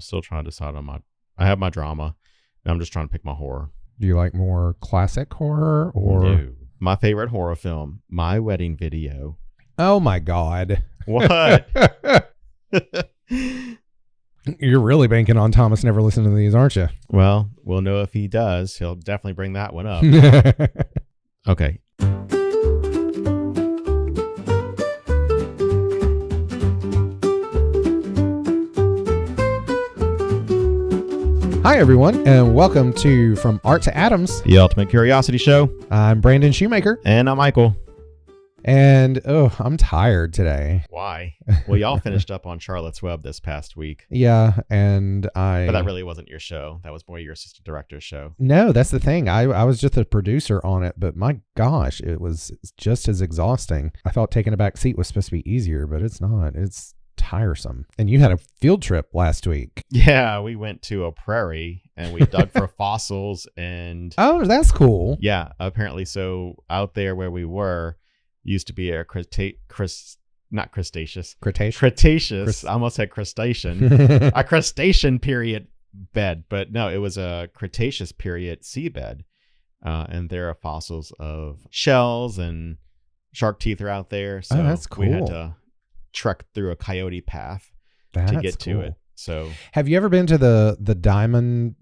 I'm still trying to decide on I have my drama, and I'm just trying to pick my horror. Do you like more classic horror or? No. My favorite horror film, My Wedding Video. Oh my God. What? You're really banking on Thomas never listening to these, aren't you? Well, we'll know if he does. He'll definitely bring that one up. Okay. Hi, everyone, and welcome to From Art to Atoms, The Ultimate Curiosity Show. I'm Brandon Shoemaker. And I'm Michael. And, I'm tired today. Why? Well, y'all finished up on Charlotte's Web this past week. Yeah, and But that really wasn't your show. That was more your assistant director's show. No, that's the thing. I was just a producer on it, but my gosh, it was just as exhausting. I thought taking a back seat was supposed to be easier, but it's not. It's tiresome. And you had a field trip last week. Yeah, we went to a prairie and we dug for fossils and... Oh, that's cool. Yeah, apparently. So out there where we were used to be a Cretaceous. I almost said crustacean. A crustacean period bed, but no, it was a Cretaceous period seabed. And there are fossils of shells and shark teeth are out there. So that's cool. We had to trek through a coyote path to get to it. So have you ever been to the diamond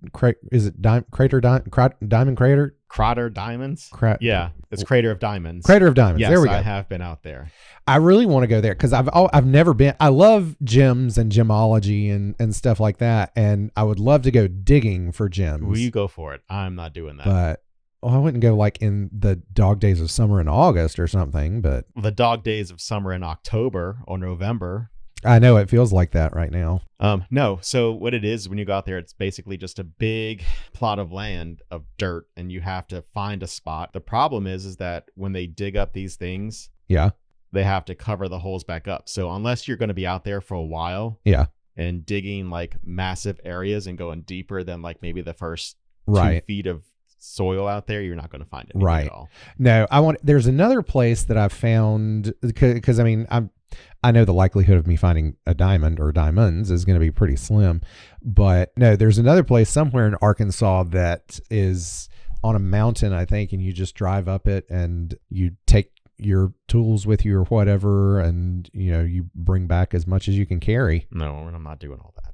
diamond crater? Crater Diamonds? Yeah, it's Crater of Diamonds. Crater of Diamonds. Yes, there we go. I have been out there. I really want to go there because I've never been. I love gems and gemology and stuff like that, and I would love to go digging for gems. Will you go for it? I'm not doing that. But I wouldn't go like in the dog days of summer in August or something. But the dog days of summer in October or November. I know it feels like that right now. No. So what it is when you go out there, it's basically just a big plot of land of dirt and you have to find a spot. The problem is that when they dig up these things, yeah, they have to cover the holes back up. So unless you're going to be out there for a while, yeah, and digging like massive areas and going deeper than like maybe the first 2 feet of soil out there, you're not going to find anything at all. No, there's another place that I've found because I know the likelihood of me finding a diamond or diamonds is going to be pretty slim, but no, there's another place somewhere in Arkansas that is on a mountain, I think, and you just drive up it and you take your tools with you or whatever, and you bring back as much as you can carry. No, I'm not doing all that.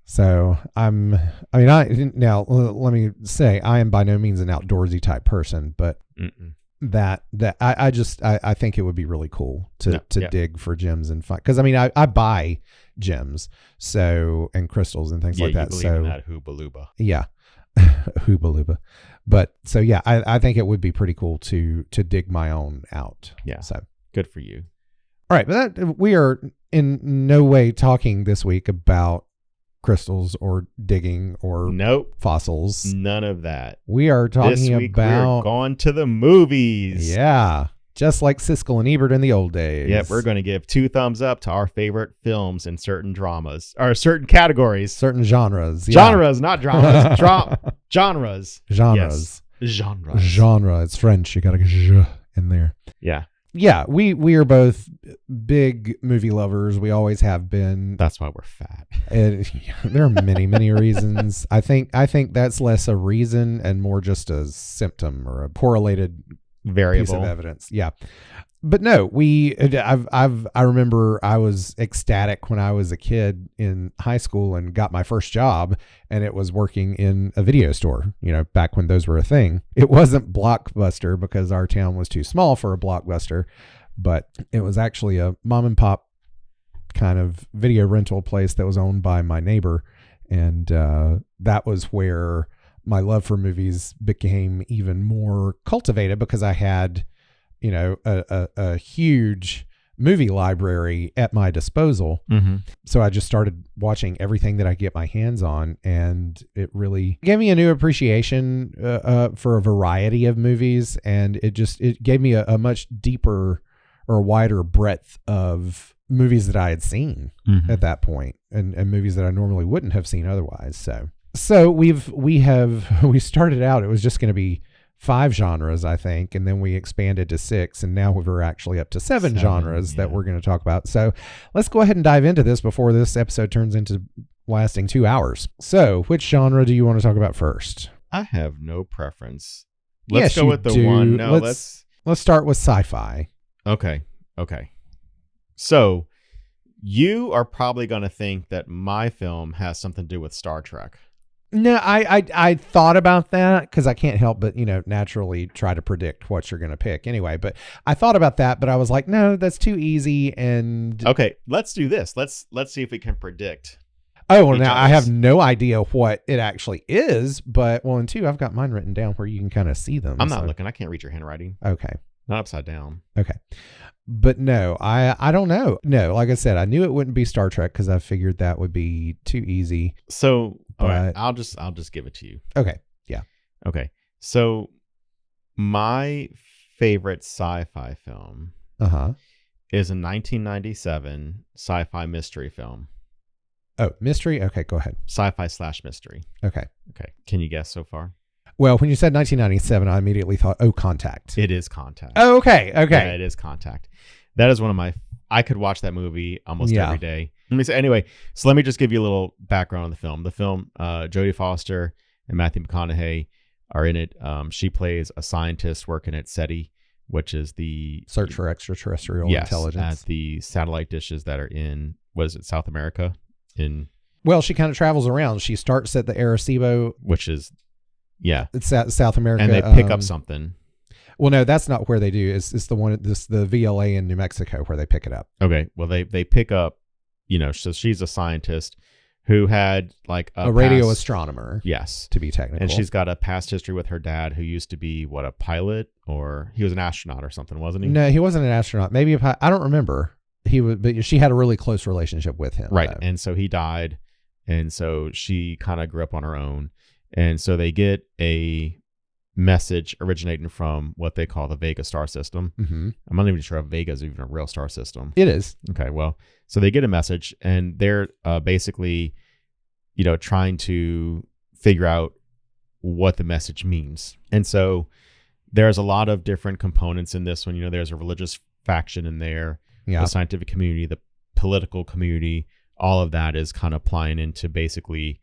So now let me say I am by no means an outdoorsy type person, but I think it would be really cool to dig for gems and find, because I buy gems and crystals and things like that. You believe in that hooba-looba. Yeah. Hooba-looba. But so yeah, I think it would be pretty cool to dig my own out. Yeah. So good for you. All right, but we are in no way talking this week about crystals or digging or fossils. None of that. We are talking this week about we're going to the movies. Yeah. Just like Siskel and Ebert in the old days. Yep, we're going to give 2 thumbs up to our favorite films in certain dramas or certain categories. Certain genres. Yeah. Genres, not dramas. Genres. Genres. Yes. Genres. Genre. It's French. You got to get "je" in there. Yeah. Yeah, we are both big movie lovers. We always have been. That's why we're fat. There are many reasons. I think that's less a reason and more just a symptom or a correlated variable piece of evidence. Yeah. But no, I remember I was ecstatic when I was a kid in high school and got my first job, and it was working in a video store, back when those were a thing. It wasn't Blockbuster because our town was too small for a Blockbuster, but it was actually a mom and pop kind of video rental place that was owned by my neighbor. And that was where my love for movies became even more cultivated because I had a huge movie library at my disposal. Mm-hmm. So I just started watching everything that I get my hands on, and it really gave me a new appreciation for a variety of movies, and it gave me a much deeper or wider breadth of movies that I had seen at that point, and movies that I normally wouldn't have seen otherwise. So we started out, it was just going to be 5 genres, I think, and then we expanded to 6, and now we're actually up to 7 genres that we're going to talk about. So let's go ahead and dive into this before this episode turns into lasting 2 hours. So, which genre do you want to talk about first? I have no preference. Let's Yes, go you with the do. one. No, Let's start with sci-fi. Okay. So you are probably going to think that my film has something to do with Star Trek. No, I thought about that because I can't help but, naturally try to predict what you're going to pick anyway. But I thought about that, but I was like, no, that's too easy. And okay, let's do this. Let's see if we can predict. Oh, well, now I have no idea what it actually is, but and two, I've got mine written down where you can kind of see them. I'm not looking. I can't read your handwriting. Okay. Not upside down. Okay. But no, I don't know. No, like I said, I knew it wouldn't be Star Trek because I figured that would be too easy. So, all right, I'll just give it to you. Okay. Yeah. Okay. So, my favorite sci-fi film is a 1997 sci-fi mystery film. Oh, mystery? Okay, go ahead. Sci-fi / mystery. Okay. Can you guess so far? Well, when you said 1997, I immediately thought, Contact. It is Contact. Oh, okay. Yeah, it is Contact. That is one of my... I could watch that movie almost every day. Anyway, so let me just give you a little background on the film. The film, Jodie Foster and Matthew McConaughey are in it. She plays a scientist working at SETI, which is the... Search for Extraterrestrial Intelligence. At the satellite dishes that are in, South America? Well, she kind of travels around. She starts at the Arecibo, which is... Yeah. It's South America. And they pick up something. Well, no, that's not where they do. It's the one, the VLA in New Mexico where they pick it up. Okay. Well, they pick up, so she's a scientist who had like a radio astronomer. Yes. To be technical. And she's got a past history with her dad who used to be a pilot, or he was an astronaut or something, wasn't he? No, he wasn't an astronaut. Maybe I don't remember. But she had a really close relationship with him. Right. Though. And so he died. And so she kind of grew up on her own. And so they get a message originating from what they call the Vega star system. Mm-hmm. I'm not even sure if Vega is even a real star system. It is. Okay, well, so they get a message, and they're basically, trying to figure out what the message means. And so there's a lot of different components in this one. There's a religious faction in there, the scientific community, the political community. All of that is kind of applying into basically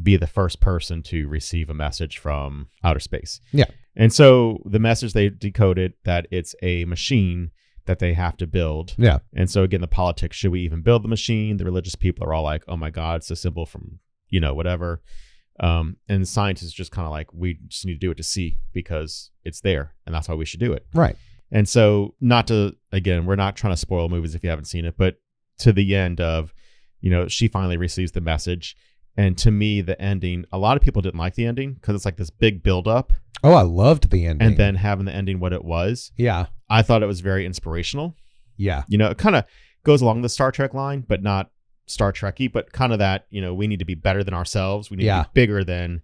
be the first person to receive a message from outer space. Yeah. And so the message, they decoded that it's a machine that they have to build. Yeah. And so again, the politics, should we even build the machine? The religious people are all like, oh my God, it's a symbol from, whatever. And scientists just kind of like, we just need to do it to see because it's there and that's why we should do it. Right. And so we're not trying to spoil movies if you haven't seen it, but to the end of, she finally receives the message. And to me, the ending, a lot of people didn't like the ending because it's like this big buildup. Oh, I loved the ending. And then having the ending what it was. Yeah. I thought it was very inspirational. Yeah. It kind of goes along the Star Trek line, but not Star Trek-y, but kind of that, we need to be better than ourselves. We need to be bigger than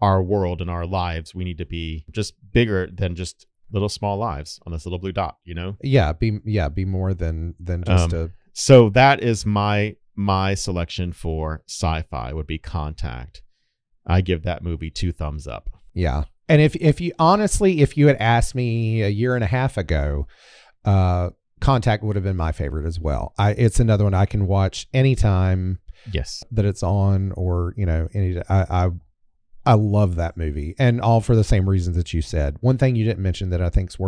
our world and our lives. We need to be just bigger than just little small lives on this little blue dot, Yeah. Be more than just a... So that is my selection for sci-fi would be Contact. I give that movie 2 thumbs up. Yeah. And if you had asked me a year and a half ago, Contact would have been my favorite as well. It's another one I can watch anytime. Yes. That it's on, or I love that movie, and all for the same reasons that you said. One thing you didn't mention that I think is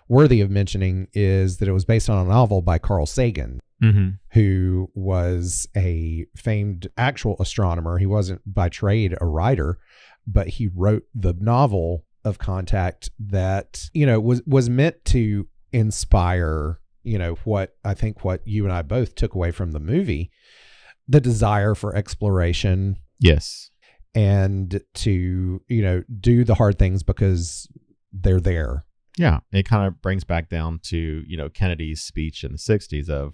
worthy of mentioning is that it was based on a novel by Carl Sagan. Mm-hmm. Who was a famed actual astronomer. He wasn't by trade a writer, but he wrote the novel of Contact that, was meant to inspire, what you and I both took away from the movie, the desire for exploration. Yes. And to, do the hard things because they're there. Yeah. It kind of brings back down to, Kennedy's speech in the 60s of,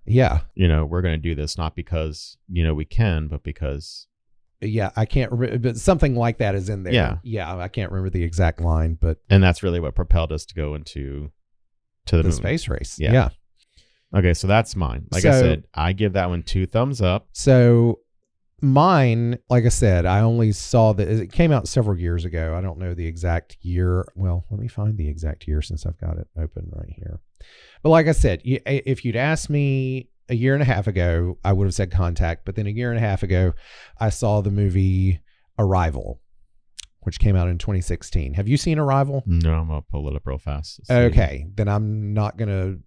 yeah. We're going to do this not because, we can, but because. Yeah, I can't remember, but something like that is in there. Yeah. Yeah, I can't remember the exact line, but. And that's really what propelled us to go to the moon. Space race. Yeah. Yeah. Okay, so that's mine. Like I said, I give that one 2 thumbs up. So mine, like I said, I only saw that it came out several years ago. I don't know the exact year. Well, let me find the exact year since I've got it open right here. But like I said, if you'd asked me a year and a half ago, I would have said Contact, but then a year and a half ago, I saw the movie Arrival, which came out in 2016. Have you seen Arrival? No, I'm going to pull it up real fast. Okay, then I'm not going to.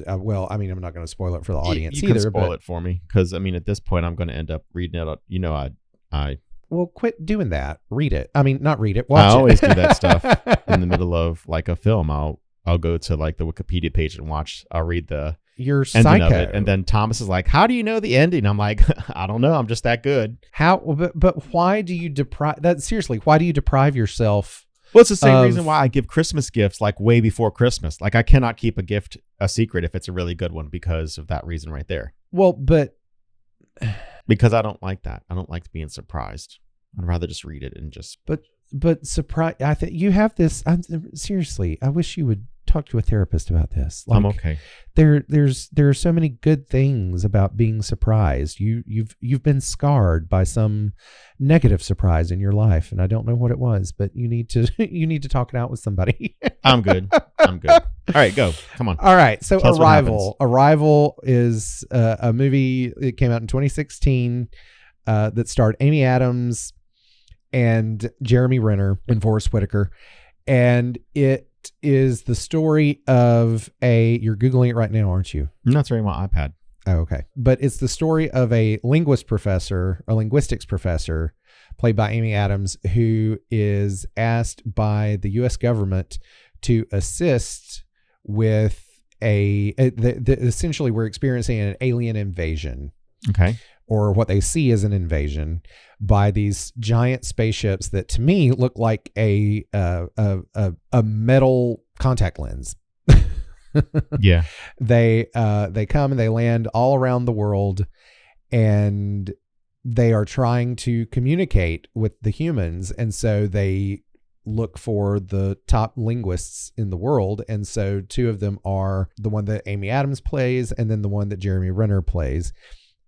I'm not going to spoil it for the audience you either. Can spoil it for me, because at this point, I'm going to end up reading it. Well, quit doing that. Read it. Not read it. Watch it. I always do that stuff in the middle of like a film. I'll go to like the Wikipedia page and watch. I'll read the You're ending psycho. of it, and then Thomas is like, "How do you know the ending?" I'm like, "I don't know. I'm just that good." How? But why do you deprive that? Seriously, why do you deprive yourself? Well, it's the same reason why I give Christmas gifts like way before Christmas. Like I cannot keep a gift a secret if it's a really good one because of that reason right there. Well, but because I don't like that. I don't like being surprised. I'd rather just read it and just. But surprise. I think you have this. Seriously, I wish you would talk to a therapist about this. I'm okay. There are so many good things about being surprised. You've been scarred by some negative surprise in your life, and I don't know what it was, but you need to talk it out with somebody. I'm good. All right, go. Come on. All right. So Arrival is a movie. It came out in 2016 that starred Amy Adams and Jeremy Renner and Forrest Whitaker, and it is the story of you're Googling it right now, aren't you? I'm not sorry, my iPad. Oh, okay. But it's the story of a linguistics professor played by Amy Adams, who is asked by the U.S. government to assist with essentially we're experiencing an alien invasion. Okay. Or what they see as an invasion by these giant spaceships that to me look like a metal contact lens. Yeah. They come and they land all around the world, and they are trying to communicate with the humans, and so they look for the top linguists in the world, and so two of them are the one that Amy Adams plays and then the one that Jeremy Renner plays.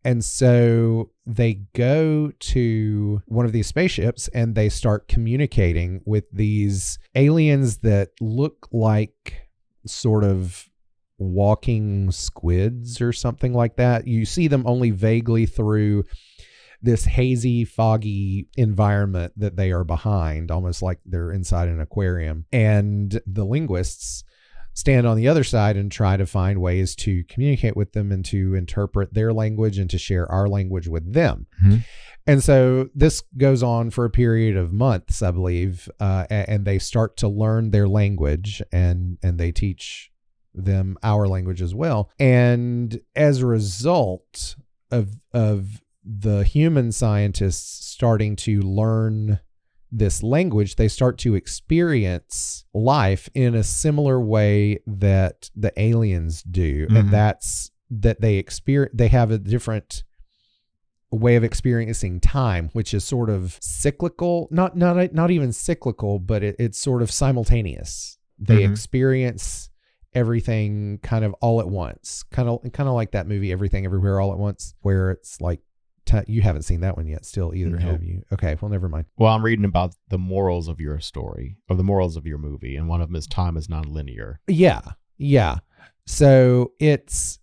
And so they go to one of these spaceships and they start communicating with these aliens that look like sort of walking squids or something like that. You see them only vaguely through this hazy, foggy environment that they are behind, almost like they're inside an aquarium. And the linguists stand on the other side and try to find ways to communicate with them and to interpret their language and to share our language with them. Mm-hmm. And so this goes on for a period of months, I believe, and they start to learn their language, and they teach them our language as well. And as a result of the human scientists starting to learn this language, they start to experience life in a similar way that the aliens do. Mm-hmm. And that's that they have a different way of experiencing time, which is sort of cyclical, not even cyclical, but it's sort of simultaneous. They mm-hmm. experience everything kind of all at once, kind of like that movie Everything Everywhere All at Once, where it's like you haven't seen that one yet still either, have you? Okay, well, never mind. Well, I'm reading about the morals of your story, or the morals of your movie, and one of them is time is nonlinear. Yeah. So it's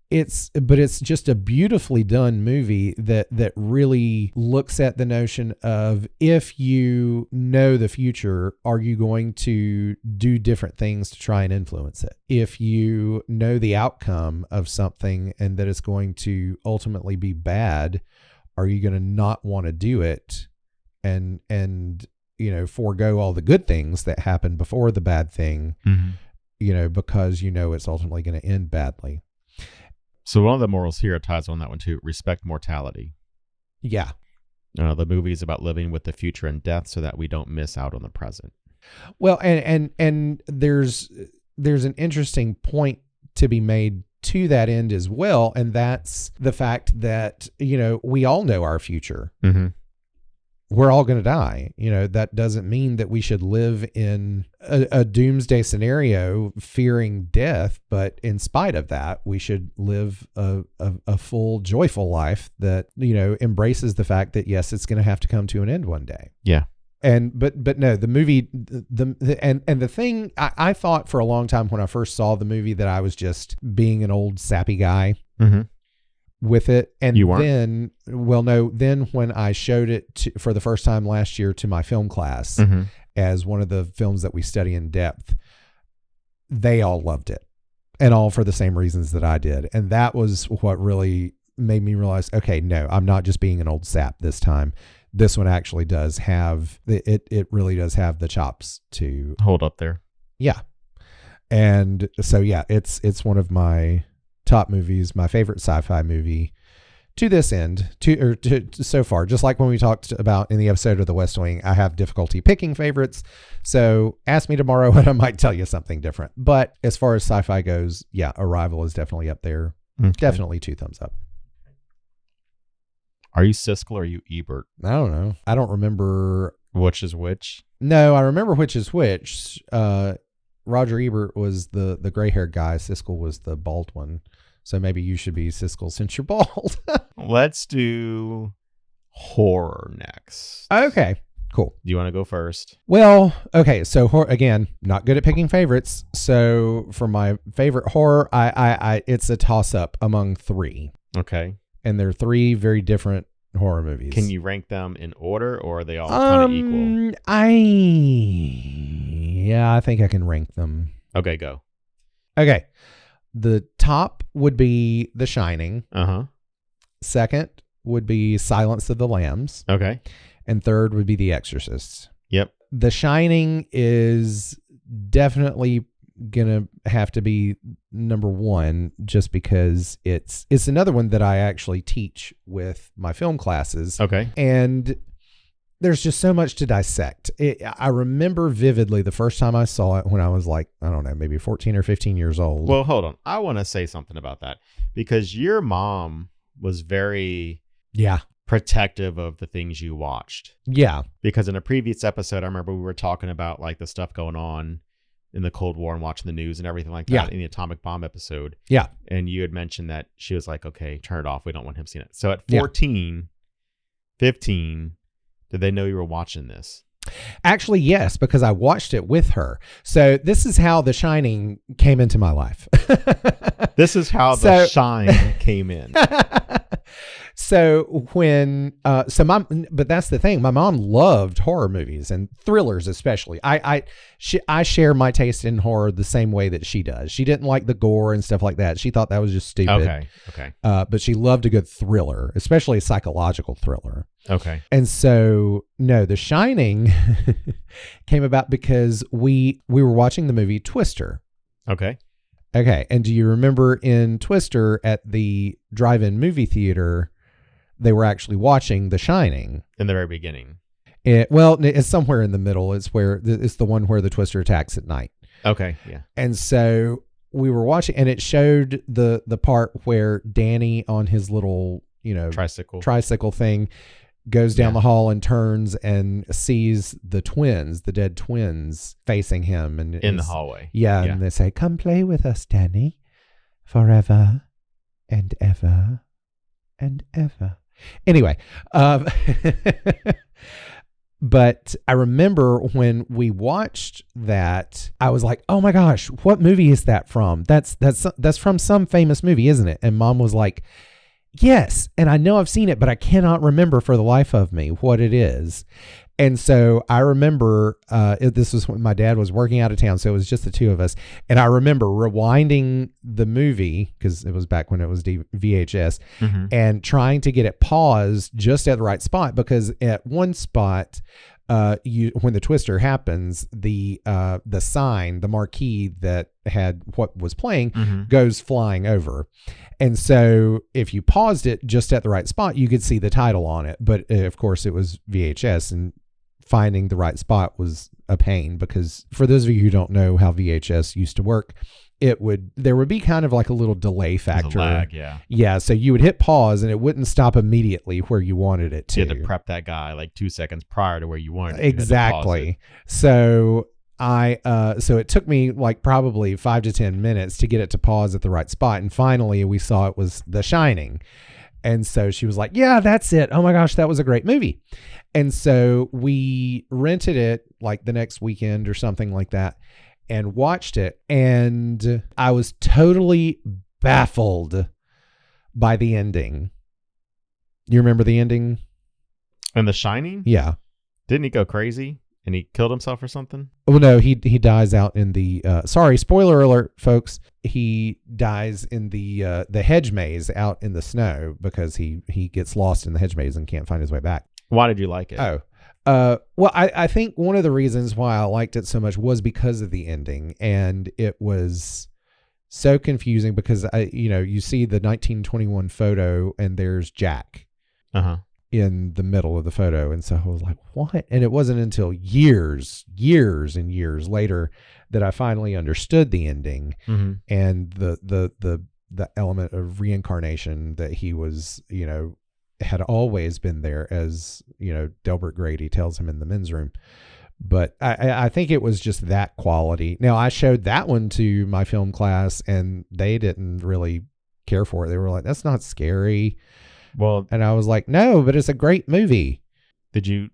just a beautifully done movie that really looks at the notion of, if you know the future, are you going to do different things to try and influence it? If you know the outcome of something and that it's going to ultimately be bad, are you going to not want to do it and forego all the good things that happen before the bad thing, mm-hmm. Because it's ultimately going to end badly. So one of the morals here ties on that one too: respect mortality. Yeah. The movie is about living with the future and death so that we don't miss out on the present. Well, and there's an interesting point to be made to that end as well, and that's the fact that we all know our future. Mm-hmm. We're all going to die. That doesn't mean that we should live in a doomsday scenario fearing death, but in spite of that, we should live a full, joyful life that, embraces the fact that, yes, it's going to have to come to an end one day. Yeah. But no, the movie, the thing I thought for a long time when I first saw the movie that I was just being an old sappy guy. Mm-hmm. with it. And You weren't? then when I showed it for the first time last year to my film class as one of the films that we study in depth, they all loved it, and all for the same reasons that I did. And that was what really made me realize, okay, no, I'm not just being an old sap this time. This one actually does have it really does have the chops to hold up there. Yeah. And so, yeah, it's one of my top movies, my favorite sci-fi movie to this end, to so far. Just like when we talked about in the episode of The West Wing, I have difficulty picking favorites. So ask me tomorrow and I might tell you something different. But as far as sci-fi goes, yeah, Arrival is definitely up there. Okay. Definitely 2 thumbs up. Are you Siskel or are you Ebert? I don't know. I don't remember. Which is which? No, I remember which is which. Roger Ebert was the gray-haired guy. Siskel was the bald one. So maybe you should be Siskel since you're bald. Let's do horror next. Okay, cool. Do you want to go first? Well, okay. So again, not good at picking favorites. So for my favorite horror, I it's a toss-up among 3. Okay. And they're 3 very different horror movies. Can you rank them in order, or are they all kind of equal? I think I can rank them. Okay, go. Okay. The top would be The Shining. Second would be Silence of the Lambs. Okay. And third would be The Exorcist. Yep. The Shining is definitely gonna have to be number 1, just because it's another one that I actually teach with my film classes. Okay. And there's just so much to dissect. I remember vividly the first time I saw it when I was like, I don't know, maybe 14 or 15 years old. Well, hold on. I want to say something about that, because your mom was very protective of the things you watched. Yeah. Because in a previous episode, I remember we were talking about like the stuff going on in the Cold War and watching the news and everything like that in the atomic bomb episode. Yeah. And you had mentioned that she was like, okay, turn it off. We don't want him seeing it. So at 14, 15, did they know you were watching this? Actually, yes, because I watched it with her. So this is how The Shining came into my life. This is how the shine came in. So but that's the thing. My mom loved horror movies and thrillers, especially. I share my taste in horror the same way that she does. She didn't like the gore and stuff like that. She thought that was just stupid. Okay. But she loved a good thriller, especially a psychological thriller. Okay. And so, no, The Shining came about because we were watching the movie Twister. Okay. Okay. And do you remember in Twister at the drive-in movie theater, they were actually watching The Shining? In the very beginning. It's somewhere in the middle. It's the one where the Twister attacks at night. Okay. Yeah. And so we were watching, and it showed the part where Danny on his little, tricycle thing goes down the hall and turns and sees the dead twins facing him and in the hallway. Yeah. And they say, "Come play with us, Danny, forever and ever and ever." Anyway, but I remember when we watched that, I was like, "Oh my gosh, what movie is that from? That's from some famous movie, isn't it?" And Mom was like, "Yes." And I know I've seen it, but I cannot remember for the life of me what it is. And so I remember this was when my dad was working out of town, so it was just the 2 of us. And I remember rewinding the movie, because it was back when it was VHS, and trying to get it paused just at the right spot, because at one spot, when the twister happens, the sign, the marquee that had what was playing goes flying over. And so if you paused it just at the right spot, you could see the title on it. But of course it was VHS, and finding the right spot was a pain, because for those of you who don't know how VHS used to work, there would be kind of like a little delay factor. Lag, yeah. So you would hit pause and it wouldn't stop immediately where you wanted it to. You had to prep that guy like 2 seconds prior to where you wanted it. Exactly. So so it took me like probably 5 to 10 minutes to get it to pause at the right spot. And finally we saw it was The Shining. And so she was like, "Yeah, that's it. Oh my gosh, that was a great movie." And so we rented it like the next weekend or something like that and watched it. And I was totally baffled by the ending. You remember the ending? And The Shining? Yeah. Didn't he go crazy and he killed himself or something? Well, no, he dies out in the sorry, spoiler alert, folks. He dies in the hedge maze out in the snow because he gets lost in the hedge maze and can't find his way back. Why did you like it? Well, I think one of the reasons why I liked it so much was because of the ending, and it was so confusing because you see the 1921 photo and there's Jack in the middle of the photo, and so I was like, what? And it wasn't until years and years later that I finally understood the ending and the element of reincarnation, that he was had always been there, as Delbert Grady tells him in the men's room. But I think it was just that quality. Now, I showed that one to my film class and they didn't really care for it. They were like, that's not scary. Well, and I was like, no, but it's a great movie. Did you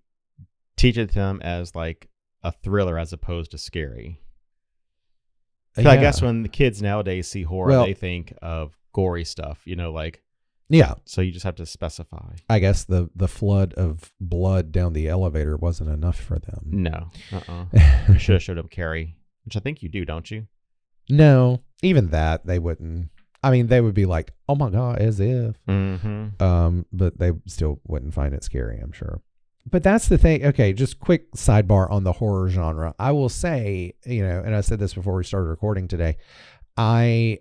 teach it to them as like a thriller as opposed to scary? Yeah. I guess when the kids nowadays see horror, they think of gory stuff, yeah. So you just have to specify. I guess the flood of blood down the elevator wasn't enough for them. No. You should have showed them Carrie, which I think you do, don't you? No, even that they wouldn't. I mean, they would be like, oh my God, as if. But they still wouldn't find it scary, I'm sure. But that's the thing. Okay, just quick sidebar on the horror genre. I will say, and I said this before we started recording today, I'm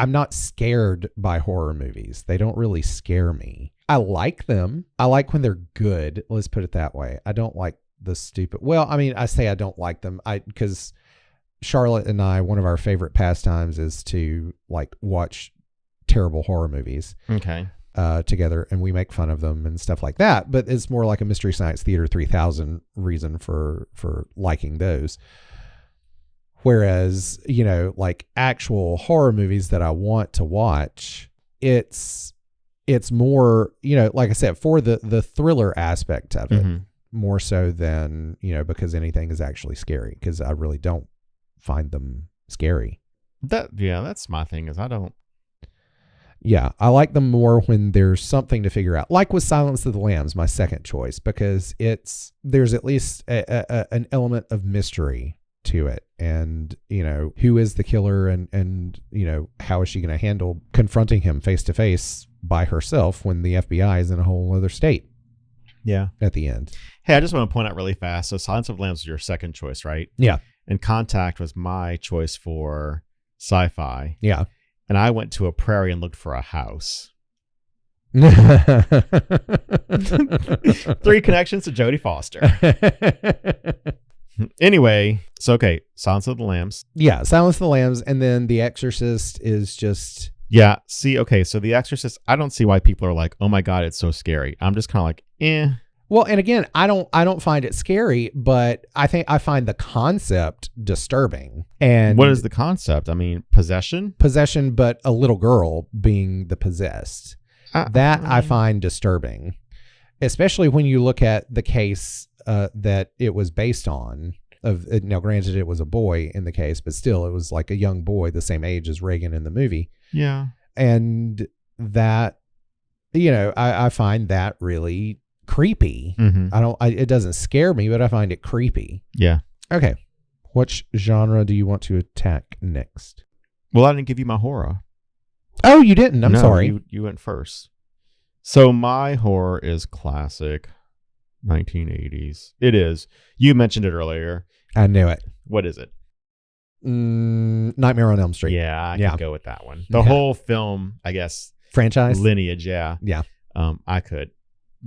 not scared by horror movies. They don't really scare me. I like them. I like when they're good. Let's put it that way. I don't like the stupid. Well, I mean, I say I don't like them because Charlotte and I, one of our favorite pastimes is to watch terrible horror movies. Okay. Together, and we make fun of them and stuff like that. But it's more like a Mystery Science Theater 3000 reason for liking those. Whereas, actual horror movies that I want to watch, it's more, like I said, for the thriller aspect of it, more so than, because anything is actually scary, because I really don't find them scary. That's my thing is I don't. Yeah, I like them more when there's something to figure out. Like with Silence of the Lambs, my second choice, because there's at least an element of mystery to it. And, who is the killer and how is she going to handle confronting him face to face by herself when the FBI is in a whole other state? Yeah. At the end. Hey, I just want to point out really fast. So Silence of the Lambs was your second choice, right? Yeah. And Contact was my choice for sci-fi. Yeah. And I went to a prairie and looked for a house. 3 connections to Jodie Foster. Anyway, so okay, Silence of the Lambs. Yeah, Silence of the Lambs, and then The Exorcist is just... Yeah, see, okay, so The Exorcist, I don't see why people are like, oh my God, it's so scary. I'm just kind of like, eh. Well, and again, I don't find it scary, but I find the concept disturbing. And what is the concept? I mean, possession, but a little girl being the possessed. I find disturbing, especially when you look at the case that it was based on. Now, granted, it was a boy in the case, but still, it was like a young boy, the same age as Reagan in the movie. Yeah, and that, I find that really creepy. It doesn't scare me, but I find it creepy. Yeah. Okay. Which genre do you want to attack next? Well, I didn't give you my horror. Oh, you didn't. I'm sorry. You went first. So my horror is classic 1980s. It is. You mentioned it earlier. I knew it. What is it? Nightmare on Elm Street. Yeah, I can go with that one. The whole film, I guess. Franchise? Lineage, yeah. Yeah. I could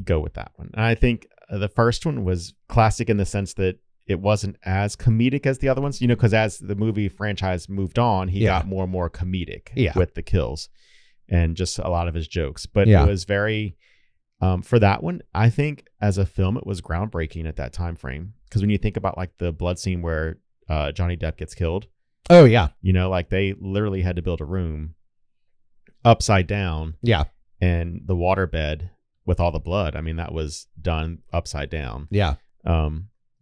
go with that one. And I think the first one was classic in the sense that it wasn't as comedic as the other ones, because as the movie franchise moved on, he got more and more comedic with the kills and just a lot of his jokes. But it was very, for that one, I think as a film, it was groundbreaking at that time frame. Because when you think about like the blood scene where Johnny Depp gets killed. Oh, yeah. Like they literally had to build a room upside down. Yeah. And the waterbed with all the blood. I mean, that was done upside down. Yeah.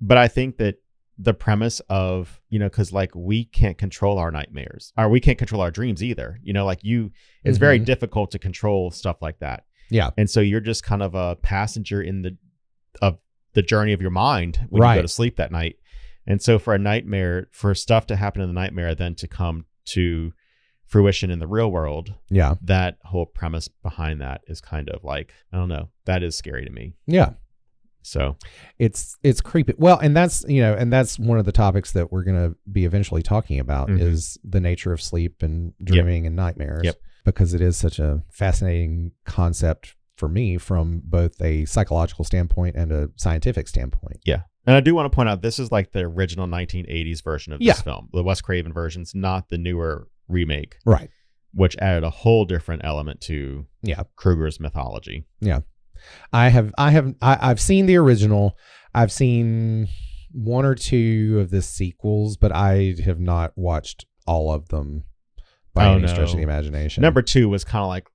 But I think that the premise of, because like we can't control our nightmares, or we can't control our dreams either. Like it's very difficult to control stuff like that. Yeah. And so you're just kind of a passenger in the journey of your mind when you go to sleep that night. And so for stuff to happen in the nightmare, then to come to fruition in the real world, that whole premise behind that is kind of like, I don't know, that is scary to me. Yeah. So it's creepy. Well, and that's one of the topics that we're going to be eventually talking about is the nature of sleep and dreaming and nightmares, because it is such a fascinating concept for me from both a psychological standpoint and a scientific standpoint. Yeah. And I do want to point out, this is like the original 1980s version of this film. The Wes Craven version's not the newer remake. Right. Which added a whole different element to Krueger's mythology. Yeah. I've seen the original. I've seen one or two of the sequels, but I have not watched all of them by any stretch of the imagination. Number 2 was kind of like,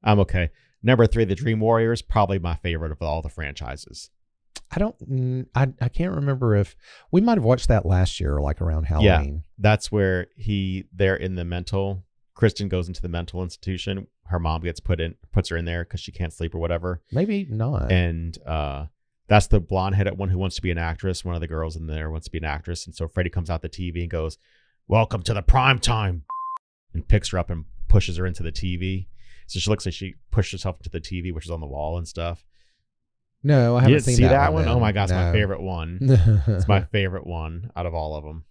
I'm okay. Number 3, The Dream Warriors, probably my favorite of all the franchises. I can't remember if we might have watched that last year, like around Halloween. Yeah, that's where Kristen goes into the mental institution. Her mom puts her in there because she can't sleep or whatever. Maybe not. And that's the blonde-headed one who wants to be an actress. One of the girls in there wants to be an actress. And so Freddy comes out the TV and goes, "Welcome to the prime time," and picks her up and pushes her into the TV. So she looks like she pushed herself into the TV, which is on the wall and stuff. No, I haven't seen that one. Oh my God, it's my favorite one. It's my favorite one out of all of them.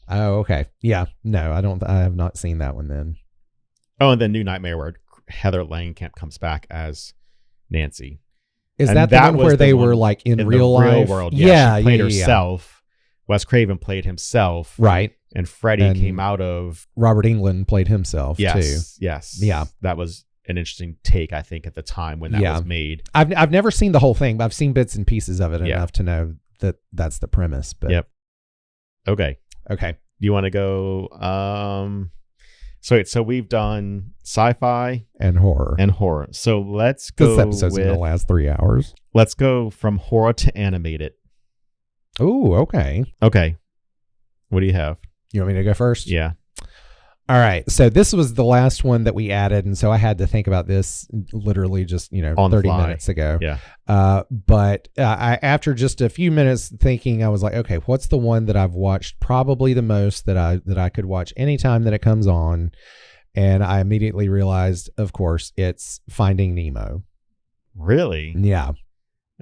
Oh, okay. Yeah. No, I have not seen that one then. Oh, and then New Nightmare, where Heather Langenkamp comes back as Nancy. Is that the one where they were like in real life? Real world. Yeah, she played herself. Wes Craven played himself. Right. And Freddy came out of... Robert Englund played himself, too. Yes. Yeah. That was an interesting take, I think, at the time when that was made. I've never seen the whole thing, but I've seen bits and pieces of it enough to know that that's the premise. But Okay. Do you want to go... So we've done sci-fi and horror. So let's go. This episode's going to last 3 hours. Let's go from horror to animated. Oh, okay. Okay. What do you have? You want me to go first? Yeah. All right. So this was the last one that we added, and so I had to think about this literally just, on 30 minutes ago. Yeah. But after just a few minutes thinking, I was like, okay, what's the one that I've watched probably the most that I could watch anytime that it comes on? And I immediately realized, of course, it's Finding Nemo. Really? Yeah.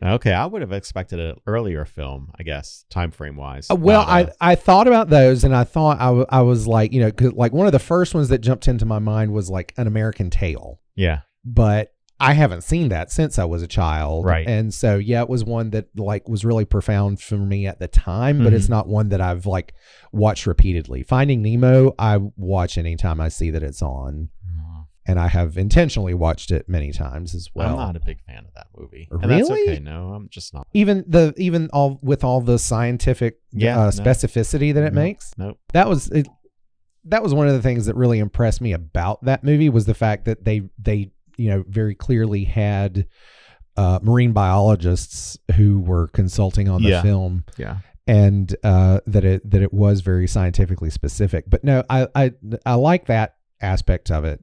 Okay, I would have expected an earlier film, I guess, time frame wise. Well, I thought about those, and I thought I was like, 'cause like one of the first ones that jumped into my mind was like An American Tail. Yeah. But I haven't seen that since I was a child. Right. And so, it was one that like was really profound for me at the time, but it's not one that I've like watched repeatedly. Finding Nemo, I watch anytime I see that it's on. And I have intentionally watched it many times as well. I'm not a big fan of that movie. Really? And that's okay. No, I'm just not. Even all with all the scientific specificity that it makes. Nope. That was one of the things that really impressed me about that movie was the fact that they very clearly had marine biologists who were consulting on the film. Yeah. And that it was very scientifically specific. But no, I like that aspect of it.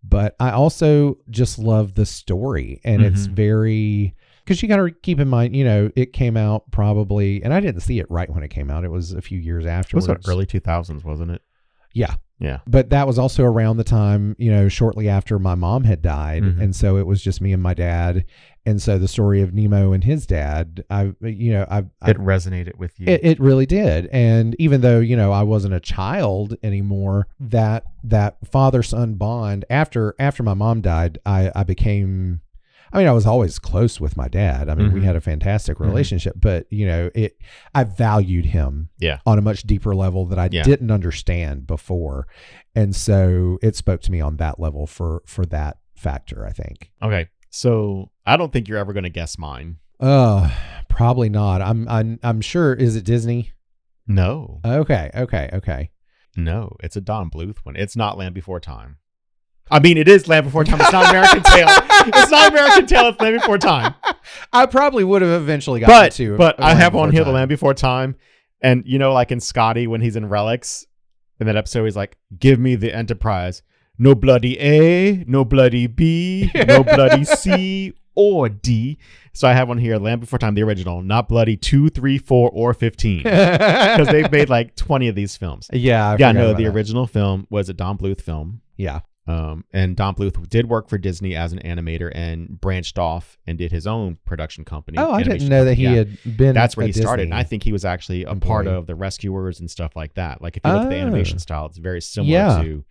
But I also just love the story, and it's very, because you got to keep in mind, it came out probably, and I didn't see it right when it came out. It was a few years afterwards. It was early 2000s, wasn't it? Yeah. Yeah. But that was also around the time, shortly after my mom had died. And so it was just me and my dad. And so the story of Nemo and his dad, it resonated with you. It really did. And even though, I wasn't a child anymore, that father-son bond after my mom died, I was always close with my dad. I mean, we had a fantastic relationship, but I valued him on a much deeper level that I didn't understand before. And so it spoke to me on that level for that factor, I think. Okay. So I don't think you're ever going to guess mine. Probably not. I'm sure. Is it Disney? No. Okay. No, it's a Don Bluth one. It's not Land Before Time. I mean, it is Land Before Time. It's not American Tail. It's not American Tail. It's Land Before Time. I probably would have eventually gotten to. But I have on here The Time. Land Before Time, and like in Scotty when he's in Relics, in that episode he's like, "Give me the Enterprise, no bloody A, no bloody B, no bloody C or D." So I have on here Land Before Time, the original, not bloody 2, 3, 4, or 15, because they've made like 20 of these films. Yeah, No, the original film was a Don Bluth film. Yeah. And Don Bluth did work for Disney as an animator and branched off and did his own production company. Oh, I didn't know that he had been. That's where he Disney started. And I think he was actually a part of the Rescuers and stuff like that. Like if you look at the animation style, it's very similar to.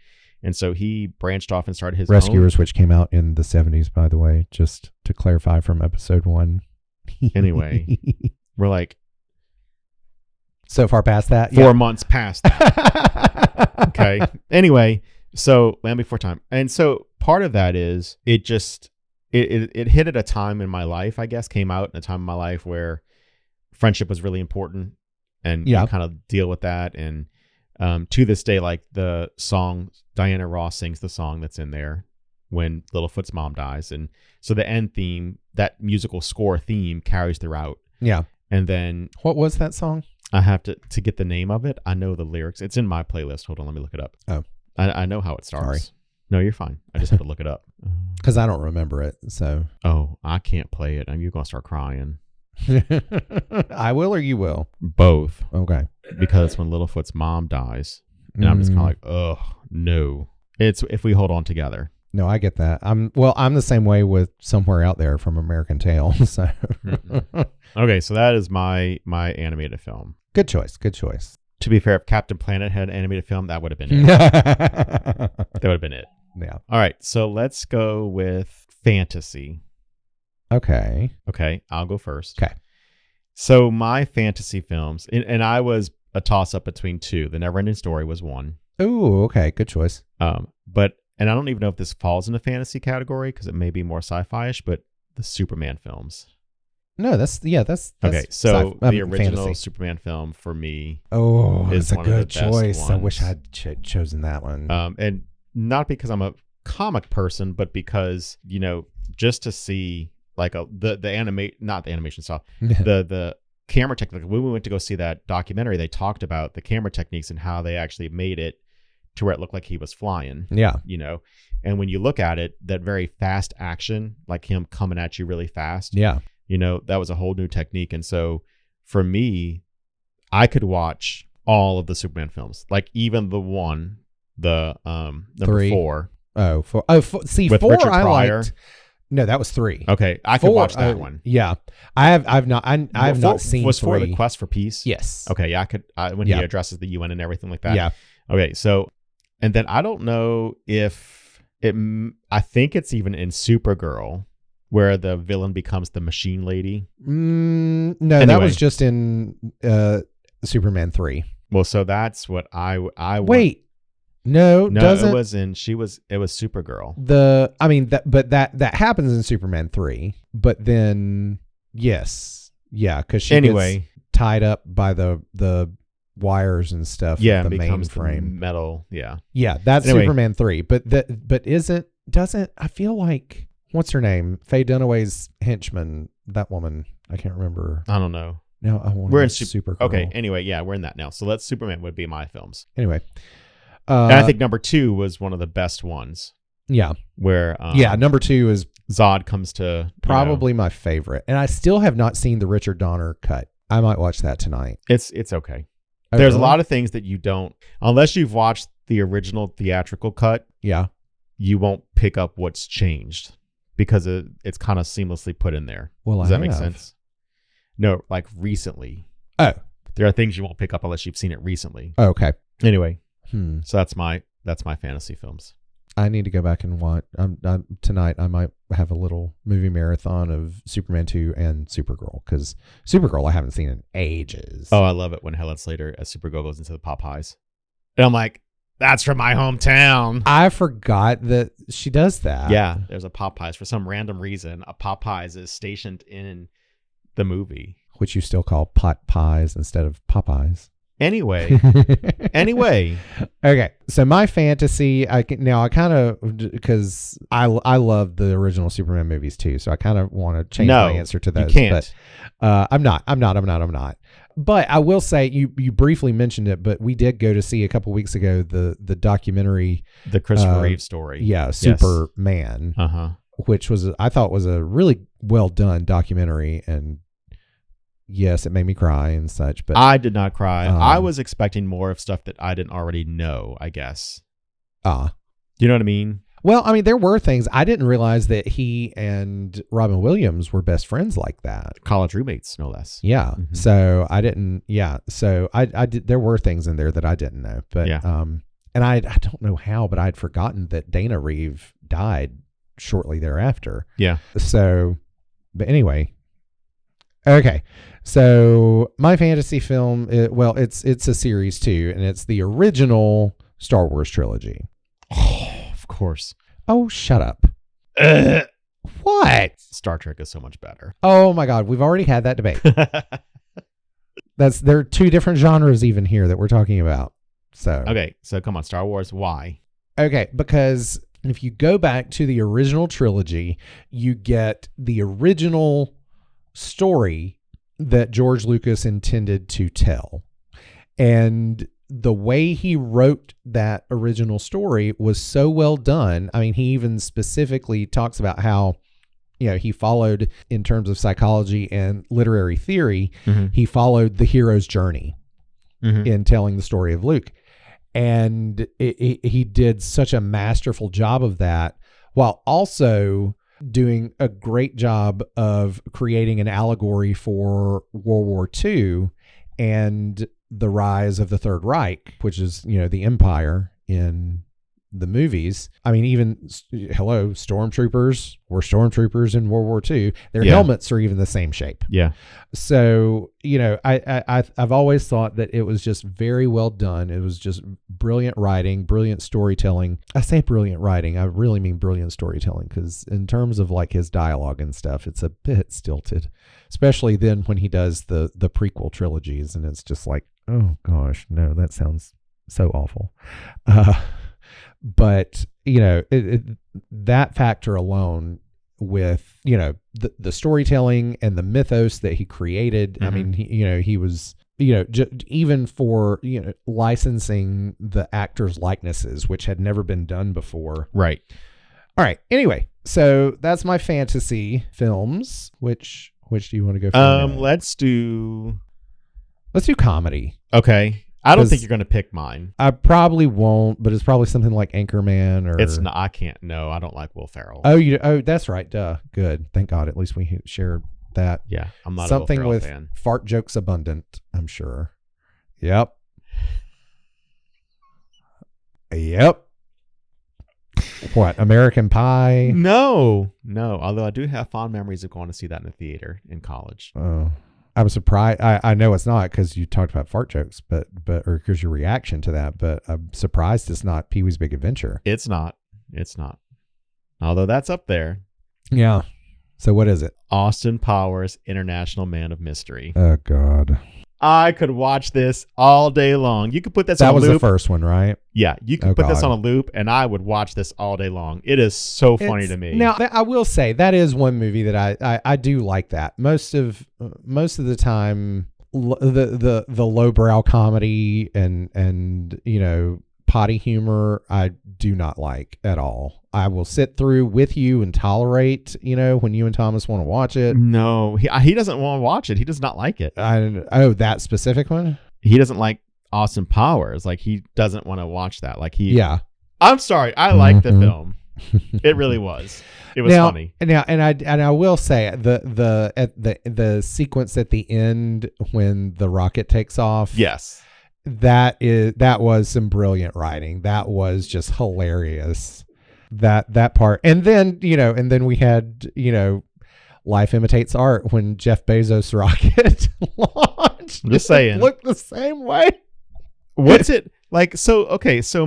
And so he branched off and started his Rescuers, own. which came out in the 70s, by the way, just to clarify from episode 1. Anyway, we're like so far past that. 4 months past that. Okay. Anyway, so Land Before Time. And so part of that is it hit at a time in my life, I guess, came out in a time in my life where friendship was really important and you kind of deal with that. And to this day, like the song, Diana Ross sings the song that's in there when Littlefoot's mom dies. And so the end theme, that musical score theme carries throughout. Yeah. And then what was that song? I have to get the name of it. I know the lyrics. It's in my playlist. Hold on, let me look it up. Oh. I know how it starts. Sorry. No, you're fine. I just had to look it up. Because I don't remember it. So. Oh, I can't play it. You're going to start crying. I will or you will? Both. Okay. Because when Littlefoot's mom dies, and I'm just kind of like, oh, no. It's If We Hold On Together. No, I get that. I'm the same way with Somewhere Out There from American Tail. So. Okay, so that is my animated film. Good choice. Good choice. To be fair, if Captain Planet had an animated film, that would have been it. That would have been it. Yeah. All right, so let's go with fantasy. Okay, I'll go first. Okay. So my fantasy films, and I was a toss-up between two. The Neverending Story was one. Ooh, okay, good choice. And I don't even know if this falls in the fantasy category because it may be more sci-fi-ish, but the Superman films. No, that's okay. So the original fantasy. Superman film for me. Oh, is it's a one of the good best choice. I ones. wish I'd chosen that one. And not because I'm a comic person, but because just to see like not the animation style, the camera technique. When we went to go see that documentary, they talked about the camera techniques and how they actually made it to where it looked like he was flying. Yeah. And when you look at it, that very fast action, like him coming at you really fast. Yeah. That was a whole new technique. And so for me, I could watch all of the Superman films, like even the number 3. 4. See, with 4 Richard I Pryor. liked. No, that was 3. Okay, I could watch that one. Yeah, I've not seen. Was 4 3. the Quest for Peace? Yes. Okay, yeah, I could. When he addresses the UN and everything like that. Yeah. Okay, so, and then I don't know if I think it's even in Supergirl where the villain becomes the Machine Lady. No, anyway. That was just in Superman 3. Well, so that's what I wait. No, doesn't. It was Supergirl. That happens in Superman 3, but then yes, yeah, because she gets tied up by the wires and stuff. Yeah, the becomes mainframe, the metal. Yeah, that's Superman 3. But doesn't I feel like what's her name? Faye Dunaway's henchman, that woman. I can't remember. I don't know. No, I want. We're in Supergirl. Okay. Anyway, yeah, we're in that now. So Superman would be my films. Anyway. And I think number 2 was one of the best ones. Yeah. Where number 2 is Zod comes to probably my favorite, and I still have not seen the Richard Donner cut. I might watch that tonight. It's okay. Oh, There's really? a lot of things that you don't, unless you've watched the original theatrical cut. Yeah. You won't pick up what's changed because it's kind of seamlessly put in there. Well, does that make sense? No, like recently. Oh, there are things you won't pick up unless you've seen it recently. Oh, okay. Anyway. So that's my fantasy films. I need to go back and watch. Tonight I might have a little movie marathon of Superman 2 and Supergirl, because Supergirl I haven't seen in ages. Oh, I love it when Helen Slater as Supergirl goes into the Popeyes. And I'm like, that's from my hometown. I forgot that she does that. Yeah, there's a Popeyes. For some random reason, a Popeyes is stationed in the movie. Which you still call pot pies instead of Popeyes. Anyway. Okay, so my fantasy, because I love the original Superman movies too, so I kind of want to change my answer to those. You can't. But I'm not. But I will say, you briefly mentioned it, but we did go to see a couple weeks ago the documentary, the Christopher Reeve story. Yeah, Superman, which I thought was a really well done documentary, and yes, it made me cry and such. But I did not cry. I was expecting more of stuff that I didn't already know, I guess. You know what I mean? Well, I mean, there were things. I didn't realize that he and Robin Williams were best friends like that. College roommates, no less. Yeah. Mm-hmm. So I didn't. Yeah. So I did. There were things in there that I didn't know. But and I don't know how, but I'd forgotten that Dana Reeve died shortly thereafter. Yeah. So, but anyway. Okay. So my fantasy film, it's a series too, and it's the original Star Wars trilogy. Oh, of course. Oh, shut up. What? Star Trek is so much better. Oh my God, we've already had that debate. There are two different genres even here that we're talking about. So okay, so come on, Star Wars. Why? Okay, because if you go back to the original trilogy, you get the original story that George Lucas intended to tell. And the way he wrote that original story was so well done. I mean, he even specifically talks about how, he followed, in terms of psychology and literary theory, he followed the hero's journey in telling the story of Luke. And he did such a masterful job of that, while also doing a great job of creating an allegory for World War II and the rise of the Third Reich, which is, the empire in the movies. I mean, even stormtroopers were stormtroopers in World War II. Their helmets are even the same shape. Yeah. So, I've always thought that it was just very well done. It was just brilliant writing, brilliant storytelling. I say brilliant writing, I really mean brilliant storytelling, because in terms of like his dialogue and stuff, it's a bit stilted, especially then when he does the prequel trilogies, and it's just like, oh gosh, no, that sounds so awful. But, that factor alone with, the storytelling and the mythos that he created. I mean, he was, even for, licensing the actors' likenesses, which had never been done before. Right. All right. Anyway, so that's my fantasy films. Which do you want to go for? Let's do comedy. Okay. I don't think you're going to pick mine. I probably won't, but it's probably something like Anchorman or... It's not. I can't. No, I don't like Will Ferrell. Oh, that's right. Duh. Good. Thank God. At least we shared that. Yeah, I'm not something a Will Ferrell with fan. Fart jokes abundant, I'm sure. Yep. What? American Pie? No. Although I do have fond memories of going to see that in the theater in college. Oh. I was surprised. I know it's not because you talked about fart jokes, or because your reaction to that, but I'm surprised it's not Pee-wee's Big Adventure. It's not. Although that's up there. Yeah. So what is it? Austin Powers, International Man of Mystery. Oh, God. I could watch this all day long. You could put this on a loop. That was the first one, right? Yeah. You could put this on a loop and I would watch this all day long. It is so funny to me. Now, I will say that is one movie that I do like that. Most of the time, the lowbrow comedy and potty humor, I do not like at all. I will sit through with you and tolerate, when you and Thomas want to watch it. No, he doesn't want to watch it. He does not like it. That specific one? He doesn't like Austin Powers. Like, he doesn't want to watch that. Like, yeah. I'm sorry. I like the film. It really was. It was funny. Now, and I will say the sequence at the end when the rocket takes off. Yes. That was some brilliant writing. That was just hilarious. That part. And then we had, Life Imitates Art when Jeff Bezos' rocket launched. I'm just saying. It looked the same way. What's it Like, so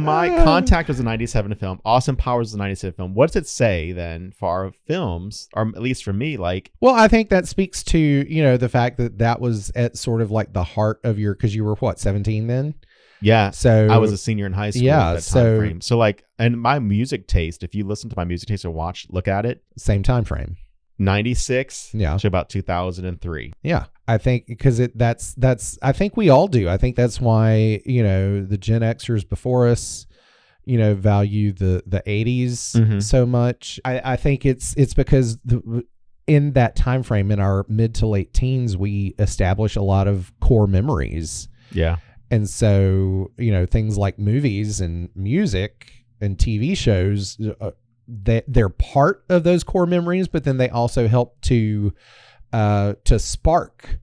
My Contact was a 97 film. Austin Powers was a 97 film. What does it say then for our films, or at least for me, like... Well, I think that speaks to, the fact that was at sort of like the heart of your, because you were what, 17 then? Yeah. So I was a senior in high school yeah, at that time frame. So like, and my music taste, if you listen to my music taste or look at it. Same time frame. 96 yeah, to about 2003. Yeah. I think because that's I think we all do. I think that's why, the Gen Xers before us, value the 80s so much. I think it's because in that time frame, in our mid to late teens, we establish a lot of core memories. Yeah. And so, things like movies and music and TV shows, they're part of those core memories, but then they also help to spark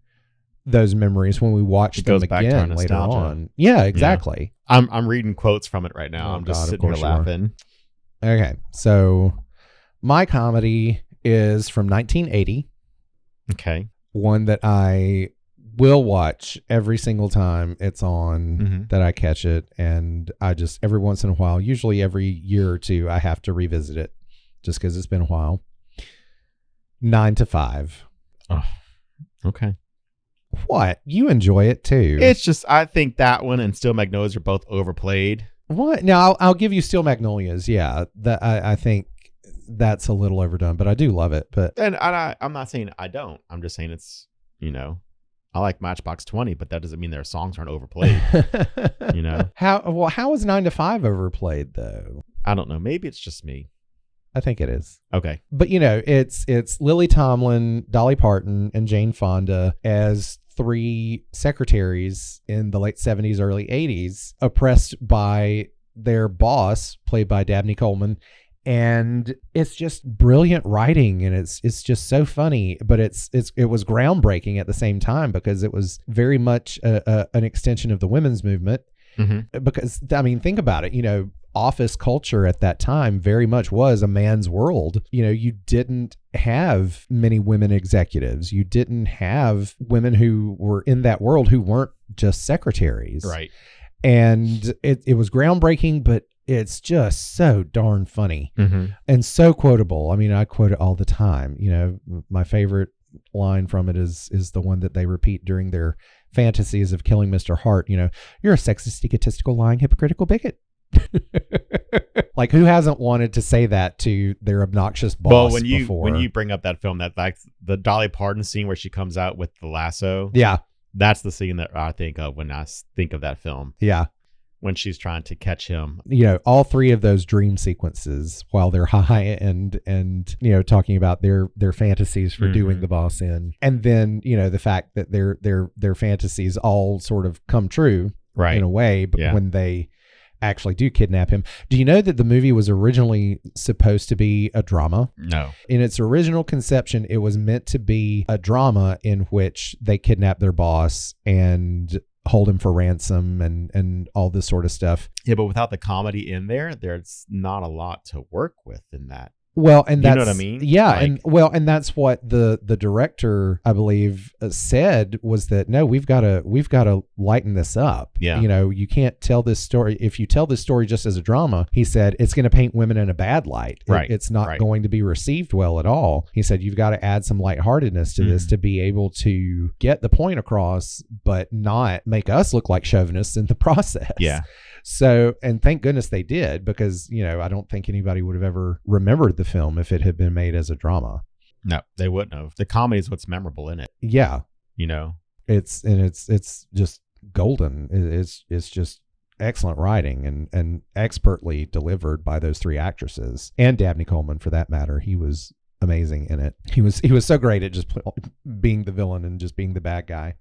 those memories when we watch them again later on. Yeah, exactly. Yeah. I'm reading quotes from it right now. I'm just sitting here laughing. Okay. So My Comedy is from 1980. Okay. One that I will watch every single time it's on that I catch it. And I just, every once in a while, usually every year or two, I have to revisit it just because it's been a while. 9 to 5. Oh, okay. What? You enjoy it too. It's just, I think that one and Steel Magnolias are both overplayed. What? Now, I'll give you Steel Magnolias. Yeah. That I think that's a little overdone, but I do love it. But I'm not saying I don't. I'm just saying it's, I like Matchbox 20, but that doesn't mean their songs aren't overplayed. How is 9 to 5 overplayed though? I don't know. Maybe it's just me. I think it is. Okay. But it's Lily Tomlin, Dolly Parton, and Jane Fonda as 3 secretaries in the late 70s, early 80s, oppressed by their boss, played by Dabney Coleman. And it's just brilliant writing, and it's just so funny, but it was groundbreaking at the same time because it was very much an extension of the women's movement. Because I mean, think about it, office culture at that time very much was a man's world. You didn't have many women executives. You didn't have women who were in that world who weren't just secretaries. Right. And it was groundbreaking, but it's just so darn funny and so quotable. I mean, I quote it all the time. My favorite line from it is the one that they repeat during their fantasies of killing Mr. Hart. You're a sexist, egotistical, lying, hypocritical bigot. Like, who hasn't wanted to say that to their obnoxious boss before? When you bring up that film, that like the Dolly Parton scene where she comes out with the lasso. Yeah. That's the scene that I think of when I think of that film. Yeah. When she's trying to catch him. All 3 of those dream sequences while they're high and talking about their fantasies for doing the boss in. And then, the fact that their fantasies all sort of come true in a way, but when they actually do kidnap him. Do you know that the movie was originally supposed to be a drama? No. In its original conception, it was meant to be a drama in which they kidnap their boss and hold him for ransom and all this sort of stuff. Yeah, but without the comedy in there's not a lot to work with in that. Well, and that's, you know what I mean? Yeah. And that's what the director, I believe, said was that, no, we've got to lighten this up. Yeah. You can't tell this story. If you tell this story just as a drama, he said, it's going to paint women in a bad light. Right. It's not going to be received well at all. He said, you've got to add some lightheartedness to this to be able to get the point across, but not make us look like chauvinists in the process. Yeah. So, and thank goodness they did, because, I don't think anybody would have ever remembered the film if it had been made as a drama. No, they wouldn't have. The comedy is what's memorable in it. Yeah. It's just golden. It's just excellent writing and expertly delivered by those 3 actresses, and Dabney Coleman for that matter. He was amazing in it. He was so great at just being the villain and just being the bad guy.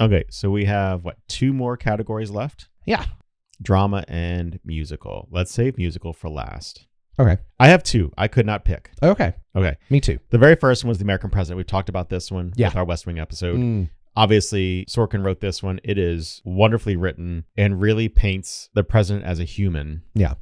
Okay. So we have 2 more categories left? Yeah. Drama and musical. Let's save musical for last. Okay. I have 2. I could not pick. Okay. Okay. Me too. The very first one was The American President. We talked about this one with our West Wing episode. Obviously, Sorkin wrote this one. It is wonderfully written and really paints the president as a human. Yeah.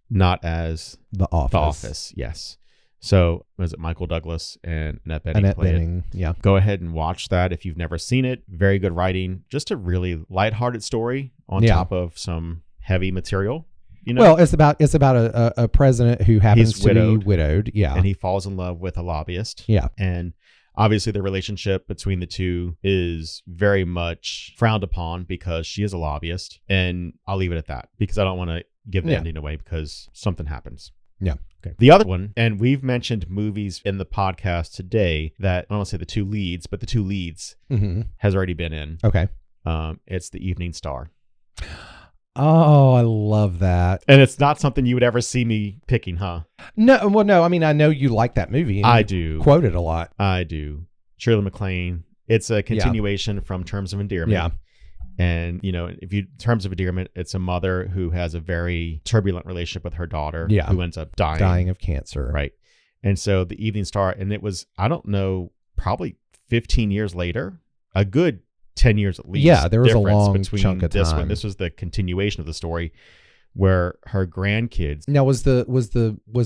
Not as The Office. The Office, yes. So, was it Michael Douglas and Annette Bening? Yeah. Go ahead and watch that if you've never seen it. Very good writing. Just a really lighthearted story on top of some heavy material. You know, Well, it's about a president who happens He's to widowed. be widowed. Yeah. and he falls in love with a lobbyist. Yeah. And obviously the relationship between the two is very much frowned upon because she is a lobbyist. And I'll leave it at that because I don't want to give the ending away because something happens. Yeah. Okay. The other one, and we've mentioned movies in the podcast today that, I don't want to say the two leads, but the two leads has already been in. Okay. It's The Evening Star. Oh, I love that. And it's not something you would ever see me picking, huh? No, well, no. I mean, I know you like that movie. And I you do. Quote it a lot. I do. Shirley MacLaine. It's a continuation from Terms of Endearment. Yeah. And, you know, if you Terms of Endearment, it's a mother who has a very turbulent relationship with her daughter who ends up dying of cancer. Right. And so The Evening Star, and it was, I don't know, probably 15 years later, a good 10 years at least. Yeah, there was a difference long between chunk of this time. one. This was the continuation of the story where her grandkids. Now, was the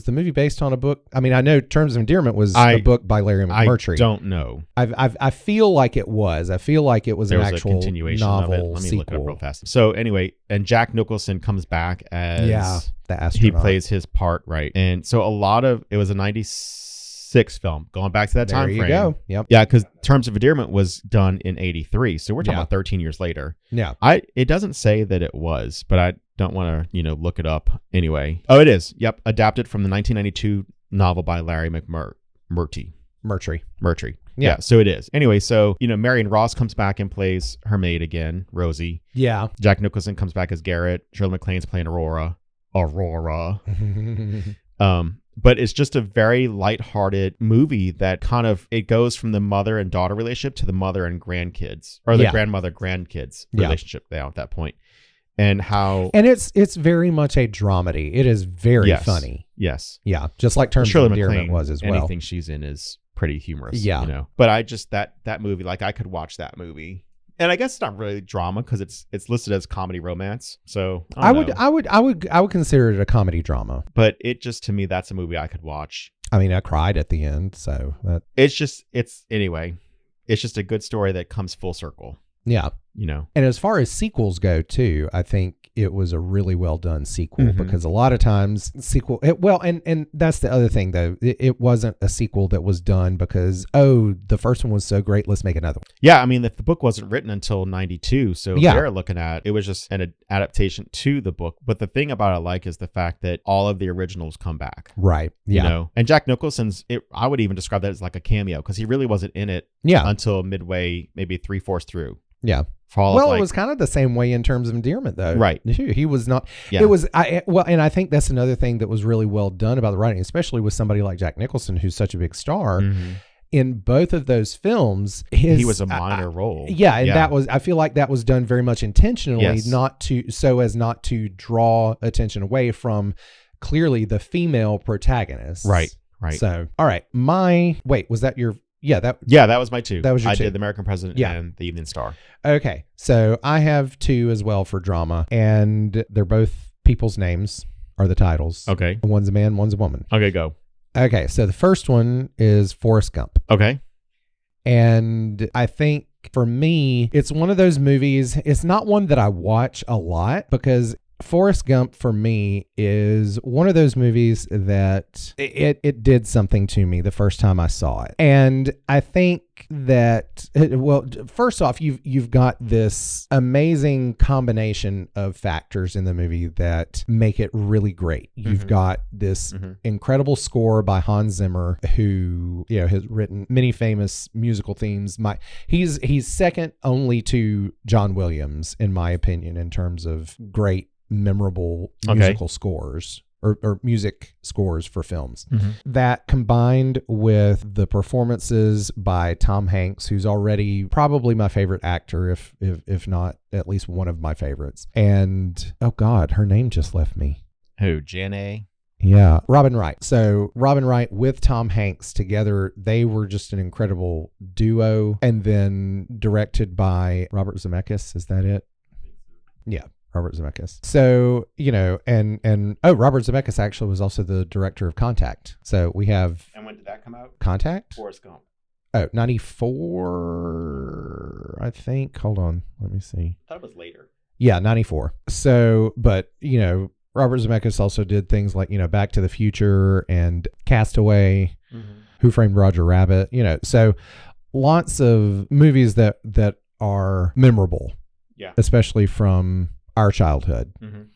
movie based on a book? I mean, I know Terms of Endearment was a book by Larry McMurtry. I don't know. I feel like it was. I feel like it was There an was actual a continuation novel of it. Let me sequel. look it up real fast. So anyway, and Jack Nicholson comes back as the astronaut. he plays his part, right? And so it was a 96 film, going back to that time frame. There you go. Yep. Yeah, because Terms of Endearment was done in 83. So we're talking about 13 years later. Yeah. It doesn't say that it was, but I don't want to, look it up anyway. Oh, it is. Yep. Adapted from the 1992 novel by Larry McMurtry. Yeah. So it is. Anyway, so, Marion Ross comes back and plays her maid again, Rosie. Yeah. Jack Nicholson comes back as Garrett. Shirley MacLaine's playing Aurora. But it's just a very lighthearted movie that kind of, it goes from the mother and daughter relationship to the mother and grandkids, or the grandmother grandkids relationship now at that point. And how, and it's very much a dramedy. It is very funny. Yes. Yeah. Just like Terms of Endearment was as well. Anything she's in is pretty humorous. Yeah. But I just, that movie, like I could watch that movie. And I guess it's not really drama because it's listed as comedy romance. So I would consider it a comedy drama. But it just, to me, that's a movie I could watch. I mean, I cried at the end, so that it's just a good story that comes full circle. Yeah. And as far as sequels go too, I think it was a really well done sequel because a lot of times and that's the other thing though. It wasn't a sequel that was done because, the first one was so great, let's make another one. Yeah. I mean, if the book wasn't written until 92, so they're looking at, it was just an adaptation to the book. But the thing about it I like is the fact that all of the originals come back. Right. Yeah. And Jack Nicholson's, I would even describe that as like a cameo because he really wasn't in it until midway, maybe 3/4 through. Yeah. It was kind of the same way in Terms of Endearment, though. Right. He was not. Yeah. It was. And I think that's another thing that was really well done about the writing, especially with somebody like Jack Nicholson, who's such a big star. In both of those films, he was a minor role. Yeah, and that was. I feel like that was done very much intentionally, not to draw attention away from clearly the female protagonist. Right. So, all right, was that your? Yeah, that was my two. That was your I two. did The American President and The Evening Star. Okay, so I have two as well for drama, and they're both people's names are the titles. Okay. One's a man, one's a woman. Okay, go. Okay, so the first one is Forrest Gump. Okay. And I think for me, it's one of those movies. It's not one that I watch a lot because Forrest Gump for me is one of those movies that it did something to me the first time I saw it. And I think that, first off, you've got this amazing combination of factors in the movie that make it really great. You've got this incredible score by Hans Zimmer, who has written many famous musical themes. He's second only to John Williams, in my opinion, in terms of great memorable musical scores or music scores for films. That combined with the performances by Tom Hanks, who's already probably my favorite actor, if not at least one of my favorites. And oh God, her name just left me. Who? Janae? Yeah, Robin Wright. So Robin Wright with Tom Hanks together, they were just an incredible duo. And then directed by Robert Zemeckis. Is that it? Yeah. Robert Zemeckis. So, Robert Zemeckis actually was also the director of Contact. So we have... And when did that come out? Contact? Forrest Gump. Oh, 94, I think. Hold on. Let me see. I thought it was later. Yeah, 94. So, but, Robert Zemeckis also did things like, Back to the Future and Castaway, Who Framed Roger Rabbit, so lots of movies that are memorable, especially from our childhood.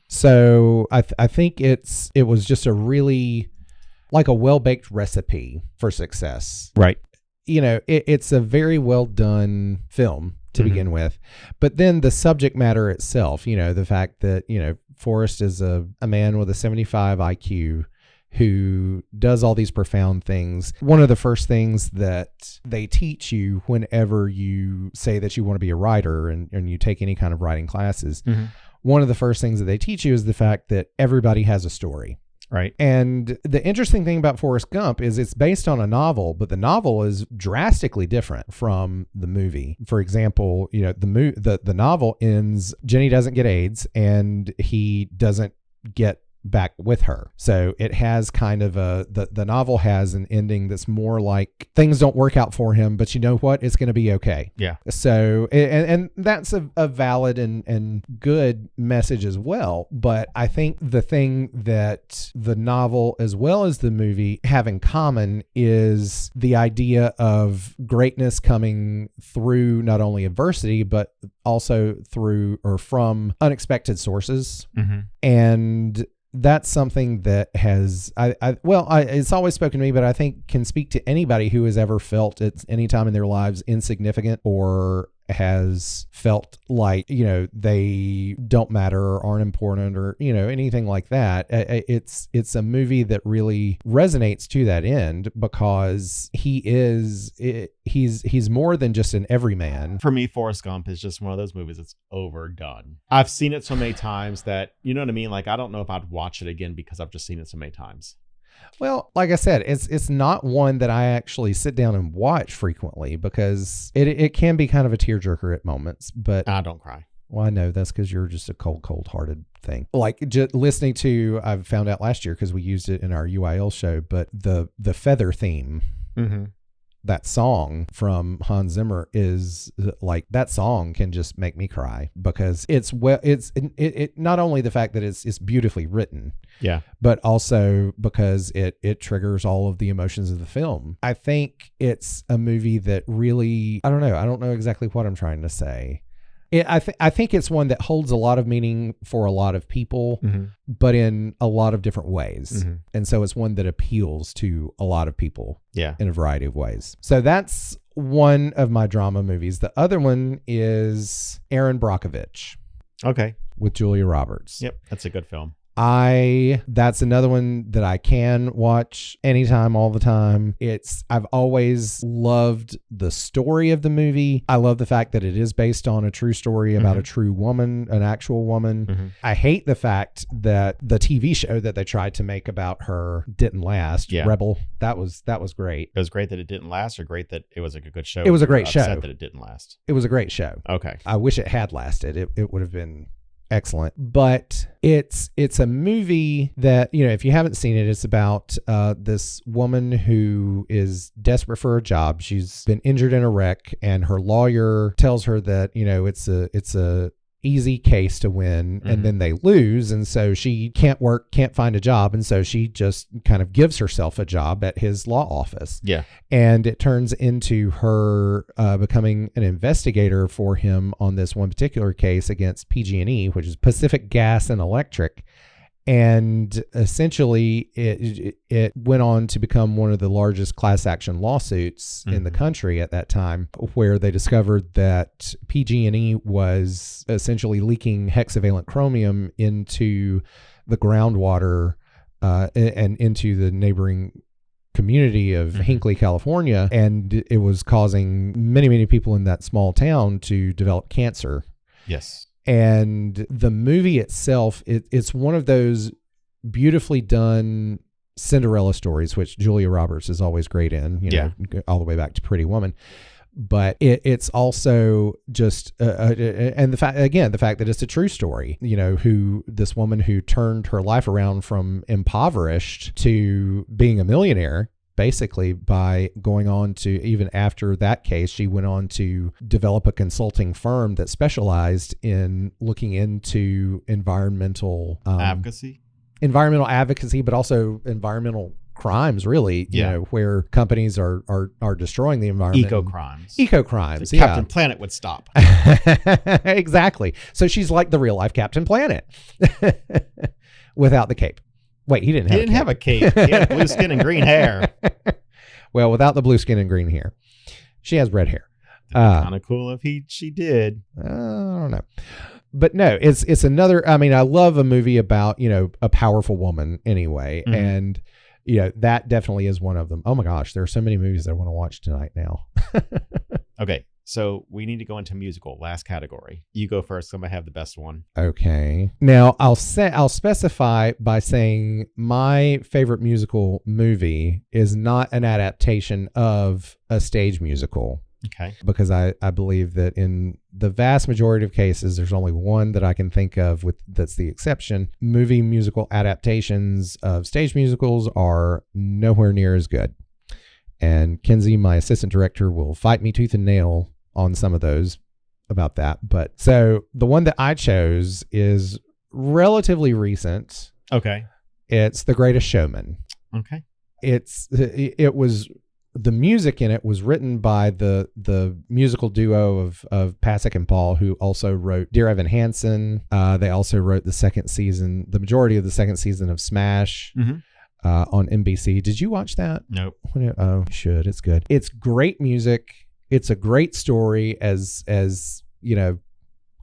So I think it was just a really like a well-baked recipe for success. Right. It's a very well done film to begin with, but then the subject matter itself, the fact that, Forrest is a man with a 75 IQ who does all these profound things. One of the first things that they teach you whenever you say that you want to be a writer and you take any kind of writing classes, one of the first things that they teach you is the fact that everybody has a story. Right. And the interesting thing about Forrest Gump is it's based on a novel, but the novel is drastically different from the movie. For example, the novel ends, Jenny doesn't get AIDS and he doesn't get back with her. So it has kind of the novel has an ending that's more like things don't work out for him, but you know what? It's going to be okay. Yeah. So, and that's a valid and good message as well. But I think the thing that the novel as well as the movie have in common is the idea of greatness coming through not only adversity, but also through or from unexpected sources. And that's something that has, it's always spoken to me, but I think can speak to anybody who has ever felt at any time in their lives insignificant or has felt like, they don't matter or aren't important or, anything like that. It's a movie that really resonates to that end because he's more than just an everyman. For me, Forrest Gump is just one of those movies that's overdone. I've seen it so many times that, you know what I mean? Like, I don't know if I'd watch it again because I've just seen it so many times. Well, like I said, it's not one that I actually sit down and watch frequently because it can be kind of a tearjerker at moments, but I don't cry. Well, I know that's because you're just a cold-hearted thing. Like just listening to, I found out last year because we used it in our UIL show, but the Feather theme, that song from Hans Zimmer is like, that song can just make me cry because it's not only the fact that it's beautifully written, but also because it triggers all of the emotions of the film. I think it's a movie that really, I don't know exactly what I'm trying to say. I think it's one that holds a lot of meaning for a lot of people, but in a lot of different ways. And so it's one that appeals to a lot of people in a variety of ways. So that's one of my drama movies. The other one is Erin Brockovich. Okay. With Julia Roberts. Yep. That's a good film. That's another one that I can watch anytime, all the time. I've always loved the story of the movie. I love the fact that it is based on a true story about a true woman, an actual woman. I hate the fact that the TV show that they tried to make about her didn't last. Rebel. That was great. It was great that it didn't last, or great that it was a good show? It was a great show. Upset that it didn't last. It was a great show. Okay. I wish it had lasted. It would have been excellent. But it's a movie that, if you haven't seen it, it's about this woman who is desperate for a job. She's been injured in a wreck, and her lawyer tells her that, it's a easy case to win, and then they lose, and so she can't find a job, and so she just kind of gives herself a job at his law office. And it turns into her becoming an investigator for him on this one particular case against PG&E, which is Pacific Gas and Electric. And essentially, it went on to become one of the largest class action lawsuits in the country at that time, where they discovered that PG&E was essentially leaking hexavalent chromium into the groundwater and into the neighboring community of Hinckley, California, and it was causing many, many people in that small town to develop cancer. Yes. And the movie itself, it's one of those beautifully done Cinderella stories, which Julia Roberts is always great in, all the way back to Pretty Woman. But it's also just, and the fact that it's a true story, who this woman who turned her life around from impoverished to being a millionaire basically by going on to, even after that case, she went on to develop a consulting firm that specialized in looking into environmental advocacy, but also environmental crimes, really, you know, where companies are destroying the environment. Eco crimes. Yeah. Captain Planet would stop. Exactly. So she's like the real life Captain Planet without the cape. Wait, he didn't have a cape. He had blue skin and green hair. Well, without the blue skin and green hair. She has red hair. Kind of cool if she did. I don't know. But no, it's another, I mean, I love a movie about, you know, a powerful woman anyway. Mm-hmm. And, you know, that definitely is one of them. Oh my gosh, there are so many movies that I want to watch tonight now. Okay, so we need to go into musical. Last category. You go first. I'm gonna have the best one. Okay. Now I'll specify by saying my favorite musical movie is not an adaptation of a stage musical. Okay. Because I believe that in the vast majority of cases, there's only one that I can think of that's the exception. Movie musical adaptations of stage musicals are nowhere near as good. And Kenzie, my assistant director, will fight me tooth and nail on some of those about that. But so the one that I chose is relatively recent. Okay. It's The Greatest Showman. Okay. The music in it was written by the musical duo of Pasek and Paul, who also wrote Dear Evan Hansen. They also wrote the majority of the second season of Smash. Mm-hmm. On NBC. Did you watch that? Nope. Oh, you should. It's good. It's great music. It's a great story, as you know,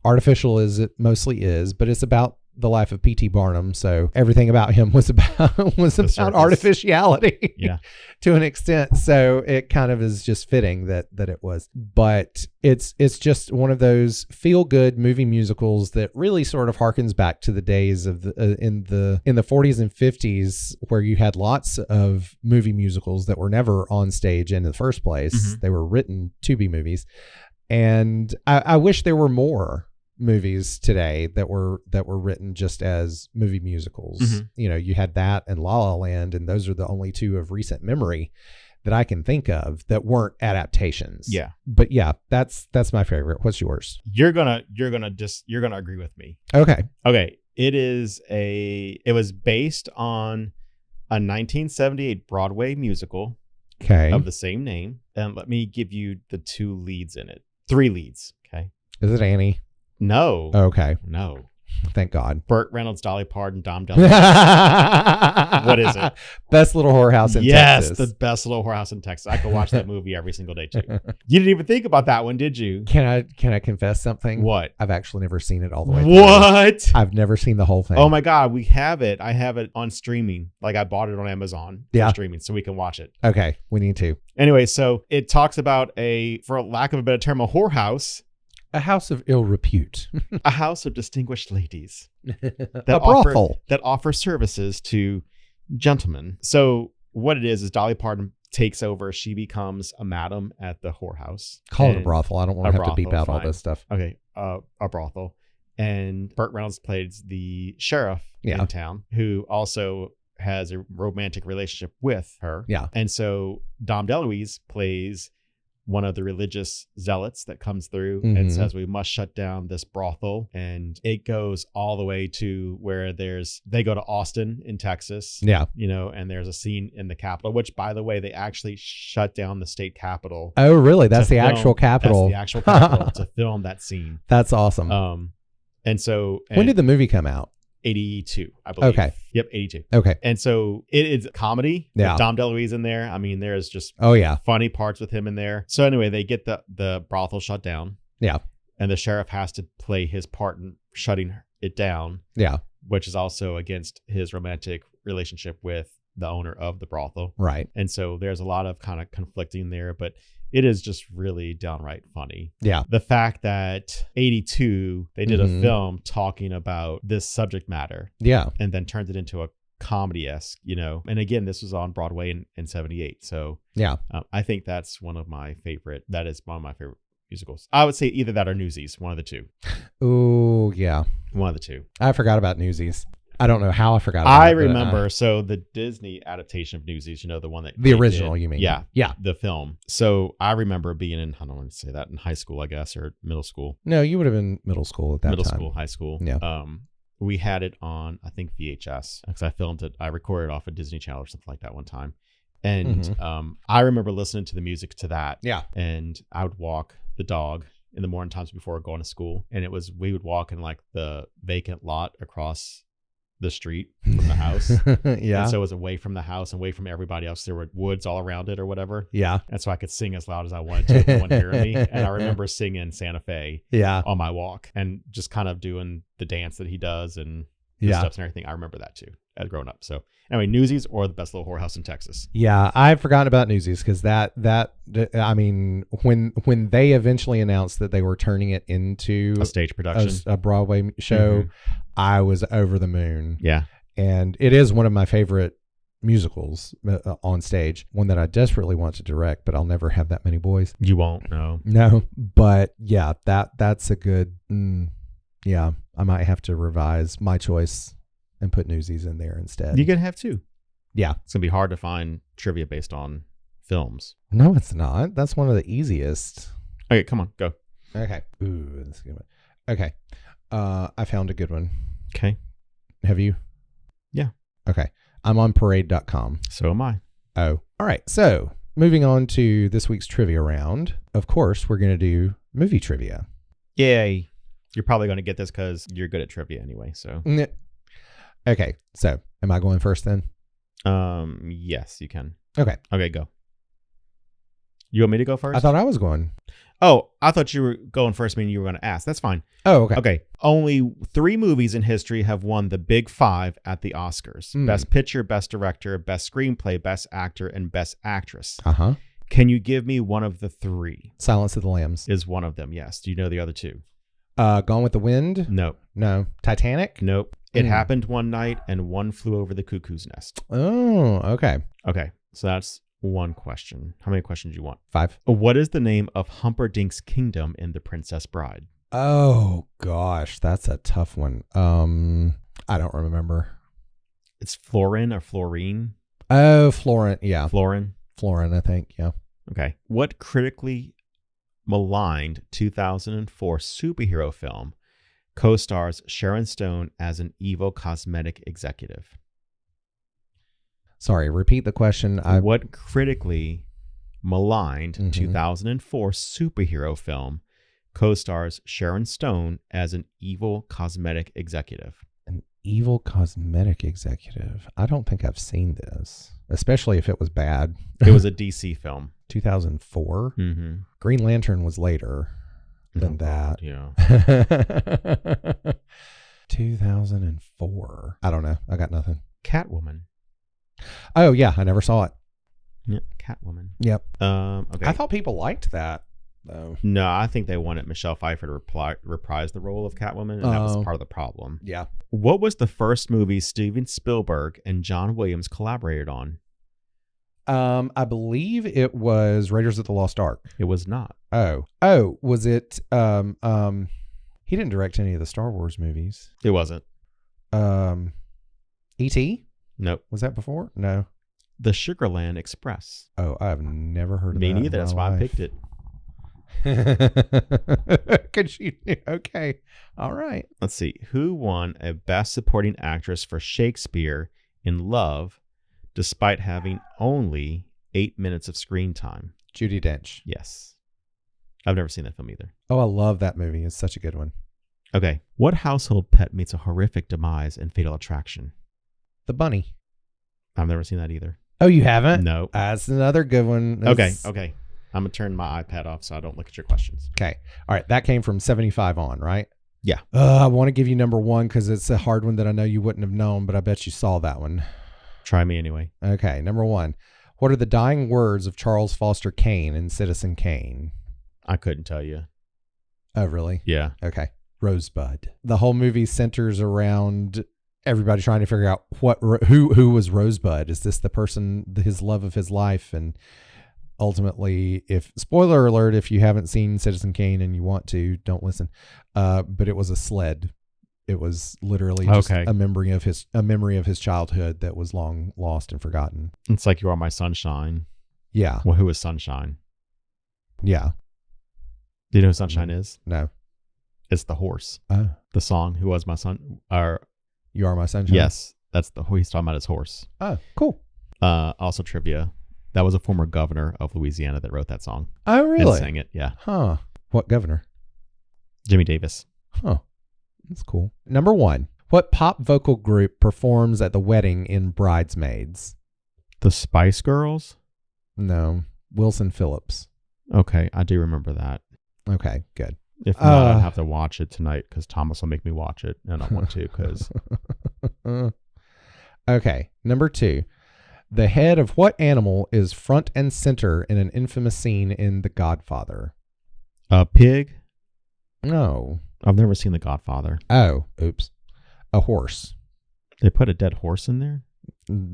artificial as it mostly is, but it's about the life of P.T. Barnum. So everything about him was about artificiality, to an extent. So it kind of is just fitting that it was. But it's just one of those feel good movie musicals that really sort of harkens back to the days of in the 40s and 50s, where you had lots of movie musicals that were never on stage in the first place. Mm-hmm. They were written to be movies, and I wish there were more movies today that were written just as movie musicals. Mm-hmm. You know, you had that and La La Land, and those are the only two of recent memory that I can think of that weren't adaptations. Yeah. But yeah, that's my favorite. What's yours? You're gonna agree with me. Okay. It was based on a 1978 Broadway musical. Okay. Of the same name. And let me give you the 3 leads. Okay. Is it Annie? No. Okay. No. Thank God. Burt Reynolds, Dolly Parton, Dom DeLuise. What is it? Best Little Whorehouse in Texas. Yes, the Best Little Whorehouse in Texas. I could watch that movie every single day too. You didn't even think about that one, did you? Can I confess something? What? I've actually never seen it all the way through. What? I've never seen the whole thing. Oh my God, we have it. I have it on streaming. Like I bought it on Amazon for streaming so we can watch it. Okay, we need to. Anyway, so it talks about for lack of a better term, a whorehouse. A house of ill repute. A house of distinguished ladies. A brothel. That offer services to gentlemen. So what it is Dolly Parton takes over. She becomes a madam at the whorehouse. Call it a brothel. I don't want to have to beep out all this stuff. Okay, a brothel. And Burt Reynolds plays the sheriff in town, who also has a romantic relationship with her. Yeah. And so Dom DeLuise plays one of the religious zealots that comes through and says we must shut down this brothel. And it goes all the way to where they go to Austin in Texas. Yeah. You know, and there's a scene in the Capitol, which by the way, they actually shut down the state Capitol. Oh, really? That's the actual Capitol. That's the actual Capitol to film that scene. That's awesome. And so when did the movie come out? 82, I believe. Okay. Yep, 82. Okay. And so it's a comedy. Yeah. With Dom DeLuise in there. I mean, there's just funny parts with him in there. So anyway, they get the brothel shut down. Yeah. And the sheriff has to play his part in shutting it down. Yeah. Which is also against his romantic relationship with the owner of the brothel. Right. And so there's a lot of kind of conflicting there, but it is just really downright funny. Yeah. The fact that 82, they did a film talking about this subject matter. Yeah. And then turned it into a comedy-esque, you know. And again, this was on Broadway in 78. So yeah, I think that's one of my favorite musicals. I would say either that or Newsies, one of the two. Oh, yeah. One of the two. I forgot about Newsies. I don't know how I forgot about I it. but remember. So the Disney adaptation of Newsies, the one that the they original, did. you mean? Yeah. Yeah. The film. So I remember being in, I don't want to say that, in high school, I guess, or middle school. No, you would have been middle school at that Middle time. school, high school. Yeah. We had it on, I think, VHS, because I filmed it. I recorded off a Disney Channel or something like that one time. And I remember listening to the music to that. Yeah. And I would walk the dog in the morning times before going to school. And we would walk in like the vacant lot across the street from the house. Yeah. And so it was away from the house and away from everybody else. There were woods all around it or whatever. Yeah. And so I could sing as loud as I wanted to if no one hear me. And I remember singing Santa Fe on my walk and just kind of doing the dance that he does and the steps and everything. I remember that too as growing up. So anyway, Newsies or The Best Little Whorehouse in Texas. Yeah, I've forgotten about Newsies because that I mean, when they eventually announced that they were turning it into A stage production. a Broadway show, I was over the moon. Yeah. And it is one of my favorite musicals on stage, one that I desperately want to direct, but I'll never have that many boys. You won't, no. No, but yeah, that's a good, yeah, I might have to revise my choice and put Newsies in there instead. You can have two. Yeah. It's going to be hard to find trivia based on films. No, it's not. That's one of the easiest. Okay, come on, go. Okay. Ooh, that's a good one. Okay. I found a good one. Okay. Have you? Yeah. Okay. I'm on parade.com. So am I. Oh, all right. So moving on to this week's trivia round. Of course, we're going to do movie trivia. Yay. You're probably going to get this because you're good at trivia anyway. So. Okay. So am I going first then? Yes, you can. Okay. Okay, go. You want me to go first? I thought I was going. Oh, I thought you were going first, meaning you were going to ask. That's fine. Oh, okay. Okay. Only 3 movies in history have won the Big 5 at the Oscars. Best Picture, Best Director, Best Screenplay, Best Actor, and Best Actress. Uh-huh. Can you give me one of the 3? Silence of the Lambs. Is one of them, yes. Do you know the other 2? Gone with the Wind? Nope. No. Titanic? Nope. It Happened One Night and One Flew Over the Cuckoo's Nest. Oh, okay. Okay. So that's one question. How many questions do you want? 5. What is the name of Humperdinck's kingdom in The Princess Bride? Oh, gosh. That's a tough one. I don't remember. It's Florin or Florine? Oh, Florent. Yeah. Florin, I think. Yeah. Okay. What critically maligned 2004 superhero film co-stars Sharon Stone as an evil cosmetic executive? Sorry, repeat the question. What critically maligned 2004 superhero film co-stars Sharon Stone as an evil cosmetic executive? An evil cosmetic executive. I don't think I've seen this, especially if it was bad. It was a DC film. 2004? Mm-hmm. Green Lantern was later than that. Yeah. 2004. I don't know. I got nothing. Catwoman. Oh, yeah. I never saw it. Yeah, Catwoman. Yep. Okay. I thought people liked that, though. No, I think they wanted Michelle Pfeiffer to reprise the role of Catwoman, and that was part of the problem. Yeah. What was the first movie Steven Spielberg and John Williams collaborated on? I believe it was Raiders of the Lost Ark. It was not. Oh, was it? He didn't direct any of the Star Wars movies. It wasn't. E.T.? Nope. Was that before? No. The Sugarland Express. Oh, I've never heard of Me that. neither. That's why I picked it. Could you? Okay. All right. Let's see. Who won a Best Supporting Actress for Shakespeare in Love, despite having only 8 minutes of screen time? Judi Dench. Yes. I've never seen that film either. Oh, I love that movie. It's such a good one. Okay. What household pet meets a horrific demise in Fatal Attraction? The bunny. I've never seen that either. Oh, you haven't? No. That's another good one. Okay. I'm going to turn my iPad off so I don't look at your questions. Okay. All right. That came from 75 on, right? Yeah. I want to give you number 1 because it's a hard one that I know you wouldn't have known, but I bet you saw that one. Try me anyway. Okay. Number 1. What are the dying words of Charles Foster Kane in Citizen Kane? I couldn't tell you. Oh, really? Yeah. Okay. Rosebud. The whole movie centers around everybody trying to figure out who was Rosebud. Is this the person, his love of his life? And ultimately, spoiler alert, if you haven't seen Citizen Kane and you want to, don't listen. But it was a sled It was literally just Okay. a memory of his childhood that was long lost and forgotten. It's like You Are My Sunshine. Yeah. Well, who is Sunshine? Yeah. Do you know who Sunshine is? No. It's the horse. Oh. The song "Who Was My Son." Or You Are My Sunshine? yes, that's who he's talking about. His horse. Oh, cool. Also trivia. That was a former governor of Louisiana that wrote that song. Oh, really? And sang it. Yeah. Huh. What governor? Jimmy Davis. Huh. That's cool. Number 1. What pop vocal group performs at the wedding in Bridesmaids? The Spice Girls. No. Wilson Phillips. Okay, I do remember that. Okay, good. If not, I'd have to watch it tonight because Thomas will make me watch it, and I want to because. Okay, number 2. The head of what animal is front and center in an infamous scene in The Godfather? A pig. No. I've never seen The Godfather. Oh, oops. A horse. They put a dead horse in there?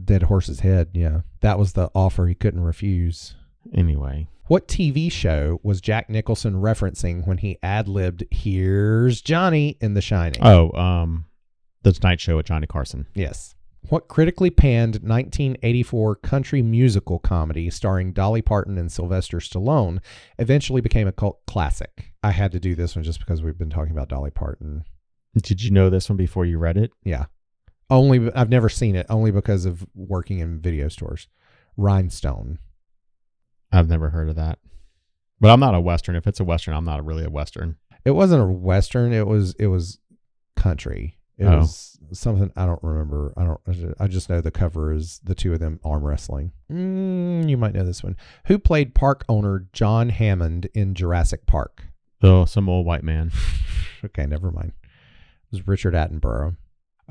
Dead horse's head, yeah. That was the offer he couldn't refuse. Anyway. What TV show was Jack Nicholson referencing when he ad-libbed "Here's Johnny" in The Shining? Oh, The Tonight Show with Johnny Carson. Yes. What critically panned 1984 country musical comedy starring Dolly Parton and Sylvester Stallone eventually became a cult classic? I had to do this one just because we've been talking about Dolly Parton. Did you know this one before you read it? Yeah. I've never seen it, only because of working in video stores. Rhinestone. I've never heard of that. But I'm not a Western. If it's a Western, I'm not really a Western. It wasn't a Western. It was country. It was something I don't remember. I just know the cover is the two of them arm wrestling. You might know this one. Who played park owner John Hammond in Jurassic Park? Oh, some old white man. Okay, never mind. It was Richard Attenborough.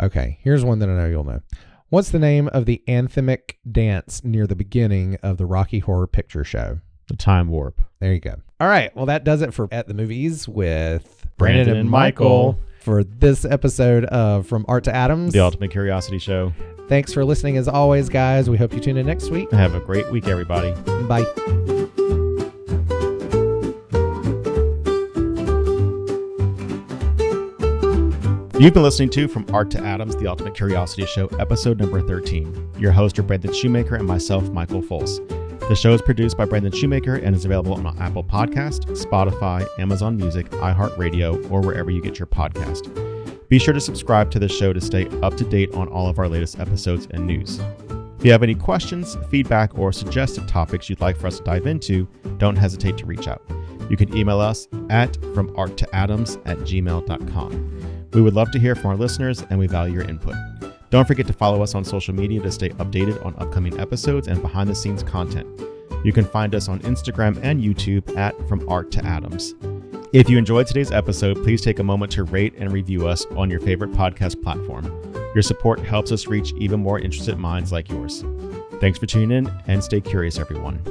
Okay, here's one that I know you'll know. What's the name of the anthemic dance near the beginning of the Rocky Horror Picture Show? The Time Warp. There you go. All right, well, that does it for At the Movies with Brandon and Michael. For this episode of From Art to Atoms. The Ultimate Curiosity Show. Thanks for listening as always, guys. We hope you tune in next week. Have a great week, everybody. Bye. You've been listening to From Art to Atoms, The Ultimate Curiosity Show, episode number 13. Your hosts are Brandon Shoemaker and myself, Michael Fols. The show is produced by Brandon Shoemaker and is available on Apple Podcast, Spotify, Amazon Music, iHeartRadio, or wherever you get your podcast. Be sure to subscribe to the show to stay up to date on all of our latest episodes and news. If you have any questions, feedback, or suggested topics you'd like for us to dive into, don't hesitate to reach out. You can email us at FromArtToAtoms@gmail.com. We would love to hear from our listeners, and we value your input. Don't forget to follow us on social media to stay updated on upcoming episodes and behind-the-scenes content. You can find us on Instagram and YouTube at From Art to Atoms. If you enjoyed today's episode, please take a moment to rate and review us on your favorite podcast platform. Your support helps us reach even more interested minds like yours. Thanks for tuning in, and stay curious, everyone.